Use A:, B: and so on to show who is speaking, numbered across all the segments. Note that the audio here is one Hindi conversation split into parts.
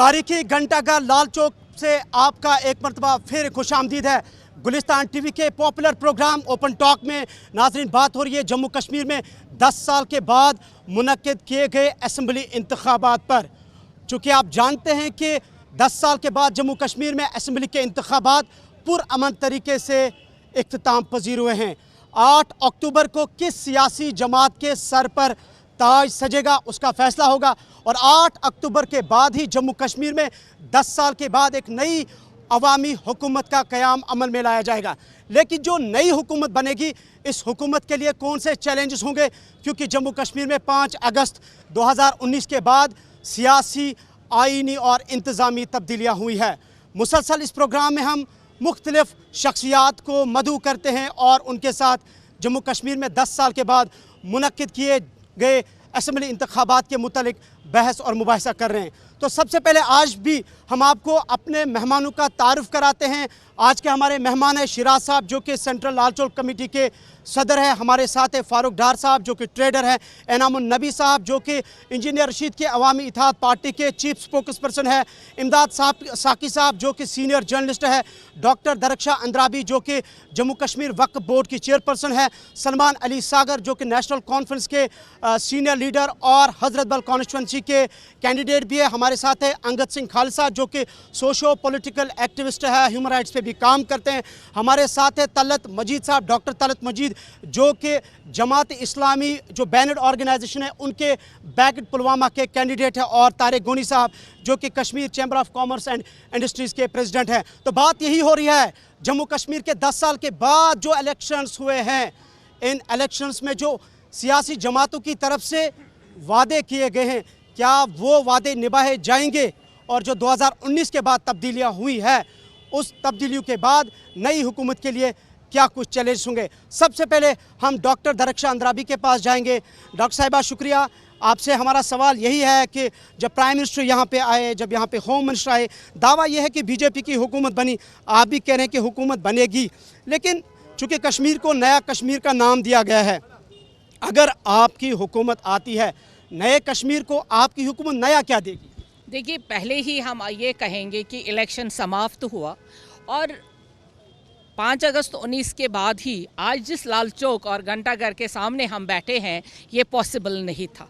A: तारीखी घंटाघर लाल चौक से आपका एक मरतबा फिर खुशामदीद है। गुलिस्तान टीवी के पॉपुलर प्रोग्राम ओपन टॉक में नाज़रीन बात हो रही है जम्मू कश्मीर में 10 साल के बाद मुनक्किद किए गए असम्बली इंतखाबात पर। चूँकि आप जानते हैं कि 10 साल के बाद जम्मू कश्मीर में असम्बली के इंतखाबात पुरअमन तरीके से इख्तिताम पजीर हुए हैं। 8 अक्टूबर को किस सियासी जमात के सर पर ताज सजेगा उसका फैसला होगा और 8 अक्टूबर के बाद ही जम्मू कश्मीर में 10 साल के बाद एक नई अवामी हुकूमत का क़याम अमल में लाया जाएगा। लेकिन जो नई हुकूमत बनेगी इस हुकूमत के लिए कौन से चैलेंजेस होंगे, क्योंकि जम्मू कश्मीर में 5 अगस्त 2019 के बाद सियासी, आइनी और इंतज़ामी तब्दीलियाँ हुई है। मुसलसल इस प्रोग्राम में हम मुख्तलिफ शख्सियात को मदऊ करते हैं और उनके साथ जम्मू कश्मीर में 10 साल के बाद मुनक्किद किए गए असम्बली इंतखाबात के मुतालिक बहस और मुबाहिसा कर रहे हैं। तो सबसे पहले आज भी हम आपको अपने मेहमानों का तारुफ कराते हैं। आज के हमारे मेहमान हैं शिराज साहब जो कि सेंट्रल लाल चौक कमेटी के सदर है। हमारे साथ है फारूक डार साहब जो कि ट्रेडर हैं। एनामुन नबी साहब जो कि इंजीनियर रशीद के अवामी इत्तेहाद पार्टी के चीफ स्पोक्स पर्सन है। इमदाद साकी साहब जो कि सीनियर जर्नलिस्ट है। डॉक्टर दरख्शां अंद्राबी जो कि जम्मू कश्मीर वक्फ बोर्ड की चेयरपर्सन है। सलमान अली सागर जो कि नेशनल कॉन्फ्रेंस के सीनियर लीडर और हजरत बल कॉन्स्टिट्यूंसी के कैंडिडेट भी है। हमारे साथ है अंगद सिंह खालसा जो कि सोशो पॉलिटिकल एक्टिविस्ट है, ह्यूमन राइट्स पे भी काम करते हैं। हमारे साथ है तलत मजीद साहब, डॉक्टर तलत मजीद जो कि जमात इस्लामी जो बैनर्ड ऑर्गेनाइजेशन है उनके बैकड पुलवामा के कैंडिडेट है। और तारिक गोनी साहब जो कि Kashmir chamber of commerce and industries के प्रेसिडेंट हैं। तो बात यही हो रही है जम्मू कश्मीर के 10 साल के बाद जो इलेक्शंस हुए हैं, इन इलेक्शंस में जो सियासी जमातों की तरफ से वादे किए गए हैं क्या वो वादे निभाए जाएंगे, और जो 2019 के बाद तब्दीलियां हुई है उस तब्दीलियों के बाद नई हुकूमत के लिए क्या कुछ चैलेंज होंगे। सबसे पहले हम डॉक्टर दरख्शां अंद्राबी के पास जाएंगे। डॉक्टर साहिबा शुक्रिया, आपसे हमारा सवाल यही है कि जब प्राइम मिनिस्टर यहाँ पे आए, जब यहाँ पे होम मिनिस्टर आए, दावा यह है कि बीजेपी की हुकूमत बनी, आप भी कह रहे हैं कि हुकूमत बनेगी, लेकिन चूँकि कश्मीर को नया कश्मीर का नाम दिया गया है, अगर आपकी हुकूमत आती है नए कश्मीर को आपकी हुकूमत नया क्या देगी?
B: देखिए, पहले ही हम ये कहेंगे कि इलेक्शन समाप्त हुआ और 5 अगस्त 19 के बाद ही आज जिस लाल चौक और घंटाघर के सामने हम बैठे हैं ये पॉसिबल नहीं था।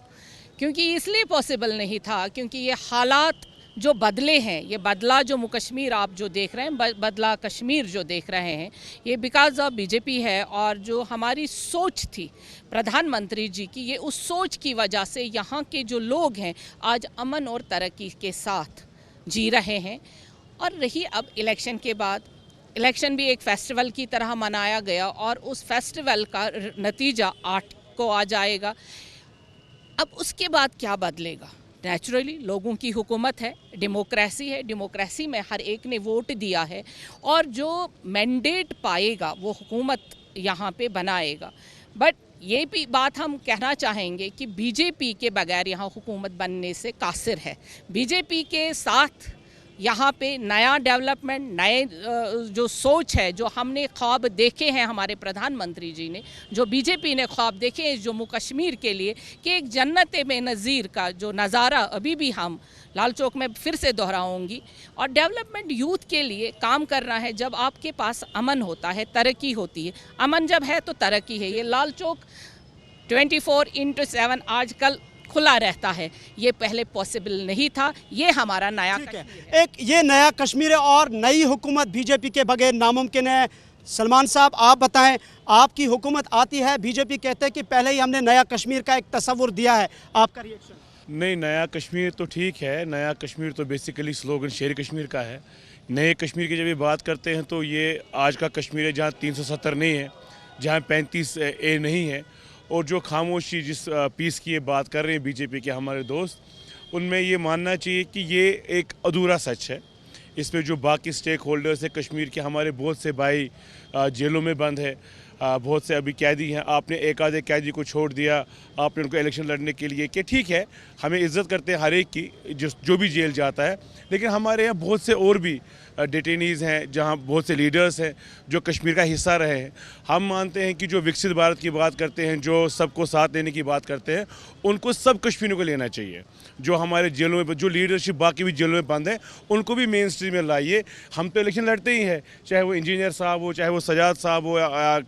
B: क्योंकि इसलिए पॉसिबल नहीं था क्योंकि ये हालात जो बदले हैं, ये बदला जम्मू कश्मीर आप जो देख रहे हैं, बदला कश्मीर जो देख रहे हैं, ये बिकॉज ऑफ बीजेपी है। और जो हमारी सोच थी प्रधानमंत्री जी की, ये उस सोच की वजह से यहाँ के जो लोग हैं आज अमन और तरक्की के साथ जी रहे हैं। और रही अब इलेक्शन के बाद, इलेक्शन भी एक फेस्टिवल की तरह मनाया गया और उस फेस्टिवल का नतीजा 8 को आ जाएगा। अब उसके बाद क्या बदलेगा? नेचुरली लोगों की हुकूमत है, डेमोक्रेसी है, डेमोक्रेसी में हर एक ने वोट दिया है और जो मैंडेट पाएगा वो हुकूमत यहाँ पे बनाएगा। बट ये भी बात हम कहना चाहेंगे कि बीजेपी के बगैर यहाँ हुकूमत बनने से कासिर है। बीजेपी के साथ यहाँ पे नया डेवलपमेंट, नए जो सोच है, जो हमने ख्वाब देखे हैं हमारे प्रधानमंत्री जी ने, जो बीजेपी ने ख्वाब देखे हैं जम्मू कश्मीर के लिए कि एक जन्नत में नज़ीर का जो नज़ारा अभी भी हम लाल चौक में फिर से दोहराऊंगी। और डेवलपमेंट यूथ के लिए काम करना है। जब आपके पास अमन होता है, तरक्की होती है, अमन जब है तो तरक्की है। ये लाल चौक 24/7 आजकल खुला रहता है, ये पहले पॉसिबल नहीं था। ये हमारा नया कश्मीर है।
A: एक ये नया कश्मीर है और नई हुकूमत बीजेपी के बगैर नामुमकिन है। सलमान साहब आप बताएं, आपकी हुकूमत आती है, बीजेपी कहते हैं कि पहले ही हमने नया कश्मीर का एक तस्वुर दिया है, आपका रिएक्शन?
C: नहीं, नया कश्मीर तो ठीक है। नया कश्मीर तो बेसिकली स्लोगन शेर कश्मीर का है। नए कश्मीर की जब ये बात करते हैं तो ये आज का कश्मीर है जहाँ 370 नहीं है, जहाँ 35A नहीं है। और जो खामोशी जिस पीस की ये बात कर रहे हैं बीजेपी के हमारे दोस्त, उनमें ये मानना चाहिए कि ये एक अधूरा सच है। इसमें जो बाकी स्टेक होल्डर्स हैं, कश्मीर के हमारे बहुत से भाई जेलों में बंद है, बहुत से अभी कैदी हैं। आपने एक आधे कैदी को छोड़ दिया, आपने उनको इलेक्शन लड़ने के लिए कि ठीक है, हमें इज़्ज़त करते हैं हर एक की जो भी जेल जाता है, लेकिन हमारे यहाँ बहुत से और भी डिटेनीज़ हैं, जहाँ बहुत से लीडर्स हैं जो कश्मीर का हिस्सा रहे हैं। हम मानते हैं कि जो विकसित भारत की बात करते हैं, जो सबको साथ लेने की बात करते हैं, उनको सब कश्मीरियों को लेना चाहिए। जो हमारे जेलों में जो लीडरशिप बाकी भी जेलों में बंद है, उनको भी मेन स्ट्रीम में लाइए। हम तो इलेक्शन लड़ते ही हैं, चाहे वो इंजीनियर साहब हो, चाहे वो सजाद साहब हो,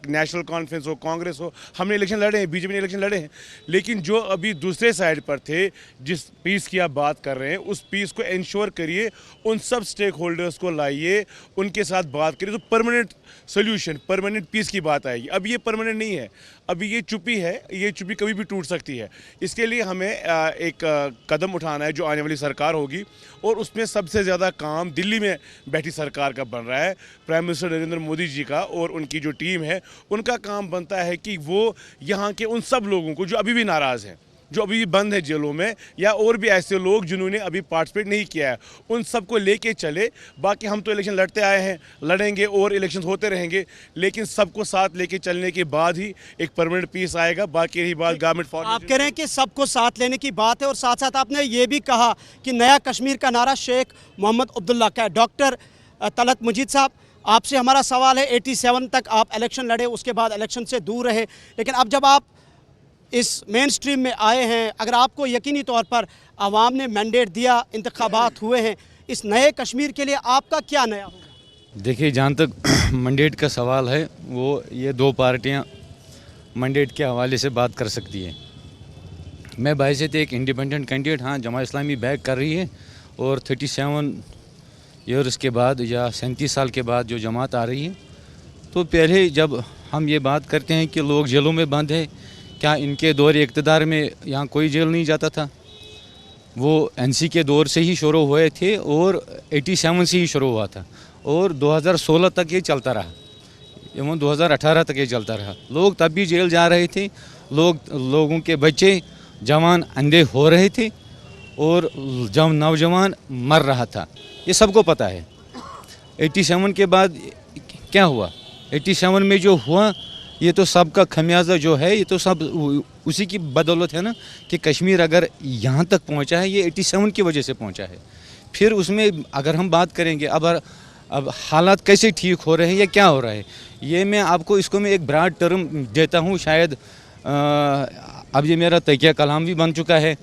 C: नेशनल कॉन्फ्रेंस हो, कांग्रेस हो, हमने इलेक्शन लड़े हैं, बीजेपी ने इलेक्शन लड़े हैं। लेकिन जो अभी दूसरे साइड पर थे, जिस पीस की आप बात कर रहे हैं, उस पीस को इंश्योर करिए, उन सब स्टेक होल्डर्स को लाइए, उनके साथ बात करिए, तो परमानेंट सोल्यूशन, परमानेंट पीस की बात आएगी। अब ये परमानेंट नहीं है, अभी ये चुप्पी है, ये चुप्पी कभी भी टूट सकती है। इसके लिए हमें एक कदम उठाना है जो आने वाली सरकार होगी, और उसमें सबसे ज़्यादा काम दिल्ली में बैठी सरकार का बन रहा है, प्राइम मिनिस्टर नरेंद्र मोदी जी का और उनकी जो टीम है, उनका काम बनता है कि वो यहाँ के उन सब लोगों को जो अभी भी नाराज़ हैं, जो अभी भी बंद है जेलों में, या और भी ऐसे लोग जिन्होंने अभी पार्टिसिपेट नहीं किया है, उन सबको लेके चले। बाकी हम तो इलेक्शन लड़ते आए हैं, लड़ेंगे और इलेक्शन होते रहेंगे, लेकिन सबको साथ लेके चलने के बाद ही एक परमानेंट पीस आएगा। बाकी रही बात गवर्नमेंट फॉर्मेशन,
A: आप कह रहे हैं कि सबको साथ लेने की बात है, और साथ साथ आपने ये भी कहा कि नया कश्मीर का नारा शेख मोहम्मद अब्दुल्ला का है। डॉक्टर तलत मजीद साहब, आपसे हमारा सवाल है, 87 तक आप इलेक्शन लड़े, उसके बाद इलेक्शन से दूर रहे, लेकिन अब जब आप इस मेन स्ट्रीम में आए हैं, अगर आपको यकीनी तौर पर आवाम ने मैंडेट दिया, इंतखाबात हुए हैं, इस नए कश्मीर के लिए आपका क्या नया होगा?
D: देखिए, जहाँ तक मैंडेट का सवाल है, वो ये दो पार्टियाँ मैंडेट के हवाले से बात कर सकती है। मैं बाहियत एक इंडिपेंडेंट कैंडिडेट, हाँ, जमा इस्लामी बैक कर रही है, और 37 ईयर्स के बाद या 37 साल के बाद जो जमात आ रही है, तो पहले जब हम ये बात करते हैं कि लोग जेलों में बंद है, क्या इनके दौर इक़्तिदार में यहाँ कोई जेल नहीं जाता था? वो एनसी के दौर से ही शुरू हुए थे और 87 से ही शुरू हुआ था, और 2016 तक ये चलता रहा, एवं 2018 तक ये चलता रहा। लोग तब भी जेल जा रहे थे, लोगों के बच्चे जवान अंधे हो रहे थे, और जब नौजवान मर रहा था, ये सबको पता है। 87 के बाद क्या हुआ? 87 में जो हुआ, ये तो सबका खमियाजा जो है, ये तो सब उसी की बदौलत है ना, कि कश्मीर अगर यहाँ तक पहुँचा है, ये 87 की वजह से पहुँचा है। फिर उसमें अगर हम बात करेंगे अब हालात कैसे ठीक हो रहे हैं या क्या हो रहा है, ये मैं आपको इसको मैं एक ब्रॉड टर्म देता हूँ। शायद अब ये मेरा तकिया कलाम भी बन चुका है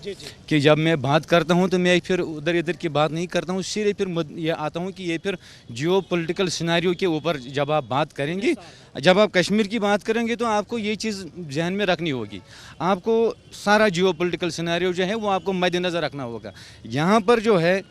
D: कि जब मैं बात करता हूँ तो मैं फिर उधर इधर की बात नहीं करता हूँ, सीधे फिर ये आता हूँ कि ये फिर जियो पॉलिटिकल सिनेरियो के ऊपर जब आप बात करेंगे, जब आप कश्मीर की बात करेंगे, तो आपको ये चीज़ जहन में रखनी होगी। आपको सारा जियो पॉलिटिकल सिनेरियो जो है वो आपको मद्देनज़र रखना होगा। यहाँ पर जो है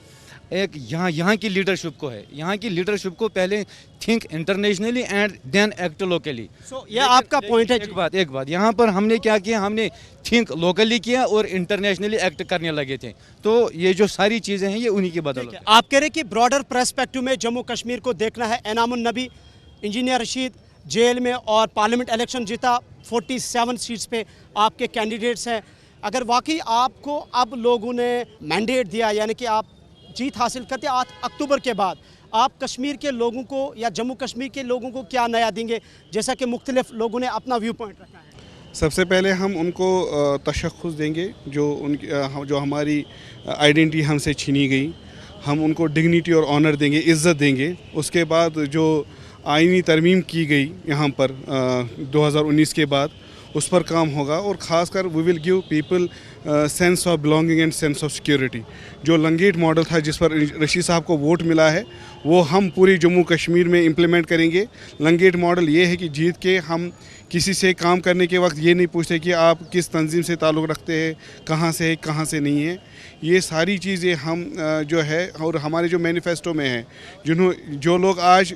D: एक यहाँ की लीडरशिप को है, यहाँ की लीडरशिप को पहले think internationally and then act locally.
A: ये आपका पॉइंट है।
D: एक बात यहाँ पर हमने क्या किया, हमने थिंक लोकली किया और इंटरनेशनली एक्ट करने लगे थे। तो ये जो सारी चीज़ें हैं, ये उन्हीं की बदौलत है।
A: आप कह रहे हैं कि ब्रॉडर पर्सपेक्टिव में जम्मू कश्मीर को देखना है। एनामुन नबी, इंजीनियर रशीद जेल में और पार्लियामेंट इलेक्शन जीता, 47 सीट्स पे आपके कैंडिडेट्स हैं। अगर वाकई आपको अब लोगों ने मैंडेट दिया, यानी कि आप जीत हासिल करते 8 अक्टूबर के बाद, आप कश्मीर के लोगों को या जम्मू कश्मीर के लोगों को क्या नया देंगे, जैसा कि मुख्तलिफ लोगों ने अपना व्यू पॉइंट रखा है?
E: सबसे पहले हम उनको तशख़्ख़ुस देंगे, जो हमारी आइडेंटिटी हमसे छीनी गई, हम उनको डिग्निटी और ऑनर देंगे, इज़्ज़त देंगे। उसके बाद जो आईनी तरमीम की गई यहाँ पर 2019 के बाद, उस पर काम होगा, और ख़ासकर we will give people sense of belonging and sense of security. जो लंगेट मॉडल था जिस पर रशीद साहब को वोट मिला है, वो हम पूरी जम्मू कश्मीर में इम्प्लीमेंट करेंगे। लंगेट मॉडल ये है कि जीत के हम किसी से काम करने के वक्त ये नहीं पूछते कि आप किस तंजीम से ताल्लुक़ रखते हैं, कहाँ से है, कहाँ से नहीं है। ये सारी चीज़ें हम जो है, और हमारे जो मैनिफेस्टो में है, जो लोग आज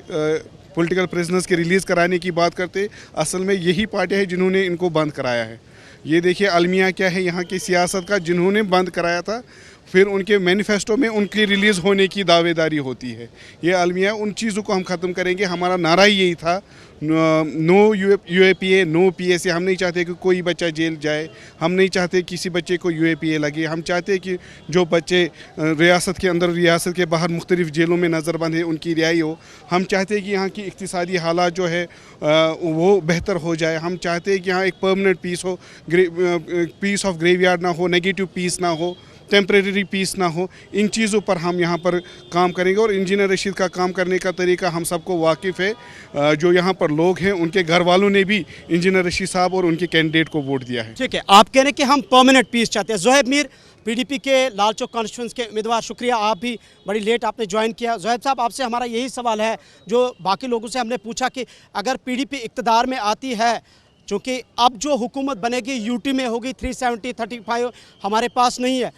E: पॉलिटिकल प्रिजनर्स के रिलीज़ कराने की बात करते, असल में यही पार्टियाँ हैं जिन्होंने इनको बंद कराया है। ये देखिए अलमिया क्या है यहाँ की सियासत का, जिन्होंने बंद कराया था, फिर उनके मैनिफेस्टो में उनकी रिलीज़ होने की दावेदारी होती है। ये अलमिया, उन चीज़ों को हम ख़त्म करेंगे। हमारा नारा ही यही था, नो UAPA, नो PSA। हम नहीं चाहते कि कोई बच्चा जेल जाए, हम नहीं चाहते किसी बच्चे को UAPA लगे। हम चाहते कि जो बच्चे रियासत के अंदर, रियासत के बाहर मुख्तलिफ जेलों में नज़रबंद है, उनकी रिहाई हो। हम चाहते हैं कि यहाँ की इक़्तिसादी हालात जो है वो बेहतर हो जाए। हम चाहते हैं कि यहाँ एक परमानेंट पीस हो, पीस ऑफ ग्रेवयार्ड ना हो, नेगेटिव पीस ना हो। टेम्परेरी पीस ना हो, इन चीज़ों पर हम यहाँ पर काम करेंगे। और इंजीनियर रशीद का काम करने का तरीका हम सबको वाकिफ़ है। जो यहाँ पर लोग हैं उनके घर वालों ने भी इंजीनियर रशीद साहब और उनके कैंडिडेट को वोट दिया है।
A: ठीक है, आप कह रहे हैं कि हम परमानेंट पीस चाहते हैं। ज़ोहैब मीर, पीडीपी के लाल चौक कॉन्स्टिट्यूंस के उम्मीदवार, शुक्रिया, आप भी बड़ी लेट आपने ज्वाइन किया। ज़ोहैब साहब, आपसे हमारा यही सवाल है जो बाकी लोगों से हमने पूछा कि अगर पीडीपी इक़्तिदार में आती है, चूँकि अब जो हुकूमत बनेगी यूटी में होगी, 370-35 हमारे पास नहीं है,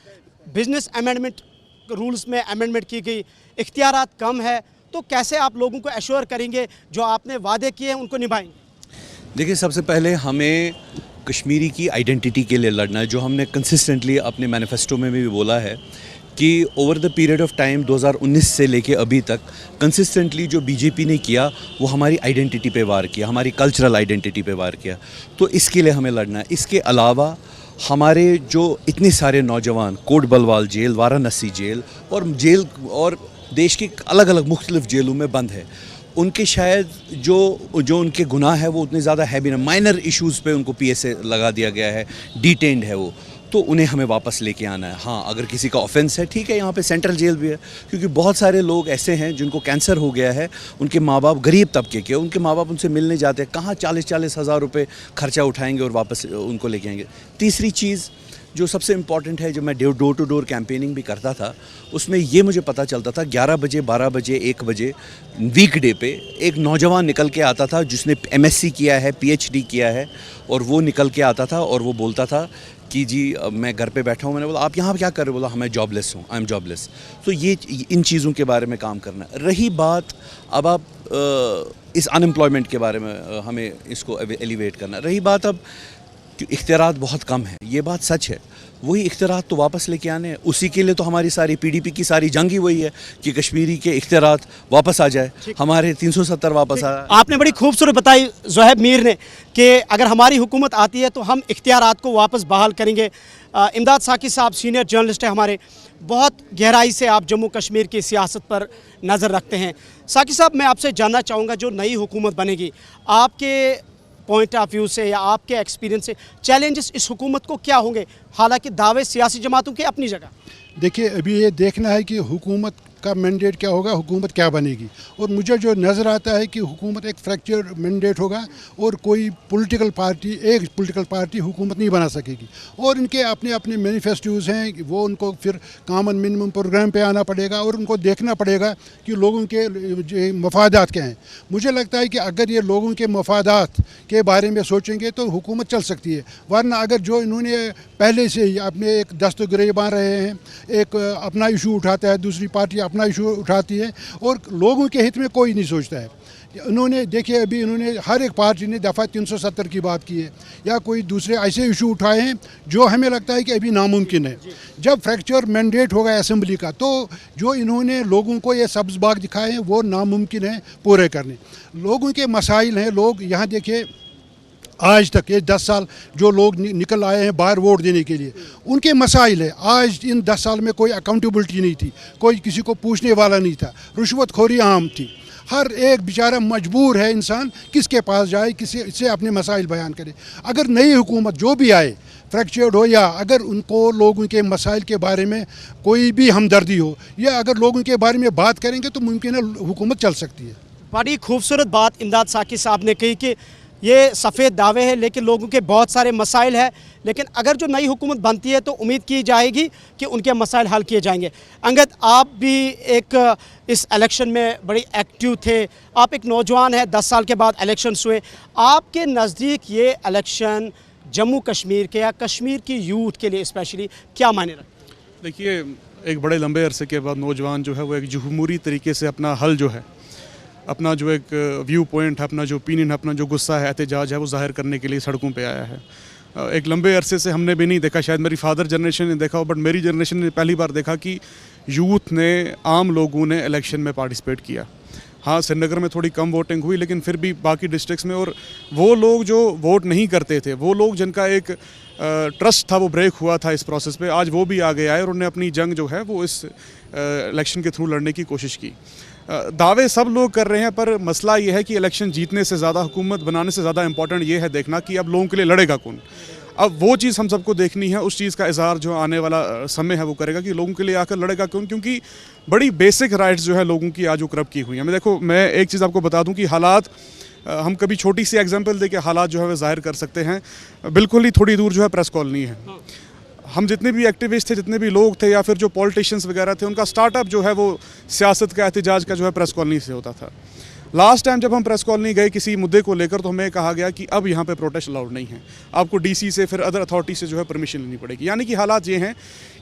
A: बिजनेस अमेंडमेंट रूल्स में अमेंडमेंट की गई, इख्तियारात कम है, तो कैसे आप लोगों को एश्योर करेंगे जो आपने वादे किए हैं उनको निभाएंगे?
F: देखिए, सबसे पहले हमें कश्मीरी की आइडेंटिटी के लिए लड़ना है, जो हमने कंसिस्टेंटली अपने मैनिफेस्टो में भी बोला है कि over the period of time 2019 से लेके अभी तक कंसिस्टेंटली जो बीजेपी ने किया वो हमारी आइडेंटिटी पे वार किया, हमारी कल्चरल आइडेंटिटी पे वार किया। तो इसके लिए हमें लड़ना है। इसके अलावा हमारे जो इतने सारे नौजवान कोट बलवाल जेल, वाराणसी जेल और देश की अलग अलग मुख्तलिफ जेलों में बंद है, उनके शायद जो उनके गुनाह है वो उतने ज़्यादा है भी ना, माइनर इश्यूज़ पे उनको पीएसए लगा दिया गया है, डिटेन्ड है वो, तो उन्हें हमें वापस लेके आना है। हाँ, अगर किसी का ऑफेंस है, ठीक है, यहाँ पे सेंट्रल जेल भी है, क्योंकि बहुत सारे लोग ऐसे हैं जिनको कैंसर हो गया है, उनके माँ बाप गरीब तबके के, उनके माँ बाप उनसे मिलने जाते हैं, कहाँ 40-40 हज़ार रुपये खर्चा उठाएंगे और वापस उनको लेके आएंगे। तीसरी चीज़ जो सबसे इम्पॉर्टेंट है, जो मैं डोर टू डोर कैंपेनिंग भी करता था, उसमें ये मुझे पता चलता था 11 बजे, 12 बजे, 1 बजे वीकडे पे एक नौजवान निकल के आता था जिसने एमएससी किया है, पीएचडी किया है, और वो निकल के आता था और वो बोलता था कि जी मैं घर पे बैठा हूँ। मैंने बोला आप यहाँ क्या कर रहे हो? बोला हाँ मैं जॉबलेस हूँ, आई एम जॉबलेस। तो ये इन चीज़ों के बारे में काम करना। रही बात अब आप इस अनएम्प्लॉयमेंट के बारे में हमें इसको एलिवेट करना। रही बात अब इख्तियारात बहुत कम है, ये बात सच है, वही इख्तियारात तो वापस लेके आने हैं। उसी के लिए तो हमारी सारी पीडीपी की सारी जंग ही वही है कि कश्मीरी के इख्तियारात वापस आ जाए, हमारे 370 वापस आ।
A: आपने बड़ी खूबसूरत बताई ज़ोहैब मीर ने कि अगर हमारी हुकूमत आती है तो हम इख्तियारात को वापस बहाल करेंगे। इमदाद साकी साहब सीनियर जर्नलिस्ट है हमारे, बहुत गहराई से आप जम्मू कश्मीर की सियासत पर नज़र रखते हैं। साकी साहब, मैं आपसे जानना चाहूँगा, जो नई हुकूमत बनेगी, आपके पॉइंट ऑफ व्यू से या आपके एक्सपीरियंस से चैलेंजेस इस हुकूमत को क्या होंगे? हालांकि दावे सियासी जमातों के अपनी जगह।
G: देखिए, अभी ये देखना है कि हुकूमत का मैंडेट क्या होगा, हुकूमत क्या बनेगी। और मुझे जो नज़र आता है कि हुकूमत एक फ्रैक्चर मैंडेट होगा और कोई एक पॉलिटिकल पार्टी हुकूमत नहीं बना सकेगी। और इनके अपने अपने मैनिफेस्टोज़ हैं, वो उनको फिर कॉमन मिनिमम प्रोग्राम पे आना पड़ेगा और उनको देखना पड़ेगा कि लोगों के मफादात क्या हैं। मुझे लगता है कि अगर ये लोगों के मफादात के बारे में सोचेंगे तो हुकूमत चल सकती है, वरना अगर जो इन्होंने पहले से ही अपने एक दस्तगिरी बांध रहे हैं, एक अपना इशू उठाता है, दूसरी पार्टी अपना इशू उठाती है और लोगों के हित में कोई नहीं सोचता है। उन्होंने देखिए, अभी इन्होंने हर एक पार्टी ने दफ़ा 370 की बात की है या कोई दूसरे ऐसे इशू उठाए हैं जो हमें लगता है कि अभी नामुमकिन है। जब फ्रैक्चर मैंडेट होगा असेंबली का, तो जो इन्होंने लोगों को ये सब्ज़ बाग दिखाए हैं वो नामुमकिन है पूरे करने। लोगों के मसाइल हैं, लोग यहाँ देखिए आज तक ये 10 साल जो लोग निकल आए हैं बाहर वोट देने के लिए, उनके मसाइल है। आज इन 10 साल में कोई अकाउंटेबिलिटी नहीं थी, कोई किसी को पूछने वाला नहीं था, रुश्वतखोरी आम थी। हर एक बेचारा मजबूर है इंसान किसके पास जाए, किसी से अपने मसाइल बयान करे। अगर नई हुकूमत जो भी आए, फ्रैक्चर्ड हो या अगर उनको लोगों के मसाइल के बारे में कोई भी हमदर्दी हो या अगर लोगों के बारे में बात करेंगे तो मुमकिन है हुकूमत चल सकती है।
A: बड़ी खूबसूरत बात इमदाद साकी साहब ने कही कि ये सफ़ेद दावे हैं लेकिन लोगों के बहुत सारे मसाइल हैं, लेकिन अगर जो नई हुकूमत बनती है तो उम्मीद की जाएगी कि उनके मसाइल हल किए जाएंगे। अंगद, आप भी एक इस इलेक्शन में बड़ी एक्टिव थे, आप एक नौजवान हैं, 10 साल के बाद इलेक्शंस हुए, आपके नज़दीक ये इलेक्शन जम्मू कश्मीर के या कश्मीर की यूथ के लिए स्पेशली क्या मायने रखते हैं?
H: देखिए, एक बड़े लंबे अरसे के बाद नौजवान जो है वो एक जमहूरी तरीके से अपना हल जो है, अपना जो एक व्यू पॉइंट है, अपना जो ओपिनियन है, अपना जो गुस्सा है, एहतजाज है, वो ज़ाहिर करने के लिए सड़कों पे आया है। एक लंबे अरसे से हमने भी नहीं देखा, शायद मेरी फादर जनरेशन ने देखा हो, बट मेरी जनरेशन ने पहली बार देखा कि यूथ ने, आम लोगों ने इलेक्शन में पार्टिसिपेट किया। हाँ, श्रीनगर में थोड़ी कम वोटिंग हुई, लेकिन फिर भी बाकी डिस्ट्रिक्ट्स में, और वो लोग जो वोट नहीं करते थे, वो लोग जिनका एक ट्रस्ट था वो ब्रेक हुआ था इस प्रोसेस पे, आज वो भी आगे आए और उन्होंने अपनी जंग जो है वो इस इलेक्शन के थ्रू लड़ने की कोशिश की। दावे सब लोग कर रहे हैं, पर मसला ये है कि इलेक्शन जीतने से ज़्यादा, हुकूमत बनाने से ज़्यादा इंपॉर्टेंट ये है देखना कि अब लोगों के लिए लड़ेगा कौन। अब वो चीज़ हम सबको देखनी है, उस चीज़ का इजहार जो आने वाला समय है वो करेगा कि लोगों के लिए आकर लड़ेगा क्यों, क्योंकि बड़ी बेसिक राइट्स जो है लोगों की आज उकरब की हुई है। मैं एक चीज़ आपको बता दूं कि हालात, हम कभी छोटी सी एग्जांपल दे के हालात जो है वो जाहिर कर सकते हैं। बिल्कुल ही थोड़ी दूर जो है प्रेस कॉलोनी है। हम जितने भी एक्टिविस्ट थे, जितने भी लोग थे या फिर जो पॉलिटिशियंस वगैरह थे, उनका स्टार्टअप जो है वो सियासत का, एहतजाज का जो है प्रेस कॉलोनी से होता था। लास्ट टाइम जब हम प्रेस कॉलोनी गए किसी मुद्दे को लेकर तो हमें कहा गया कि अब यहाँ पे प्रोटेस्ट अलाउड नहीं है, आपको डीसी से फिर अदर अथॉरिटी से जो है परमिशन लेनी पड़ेगी। यानी कि हालात ये हैं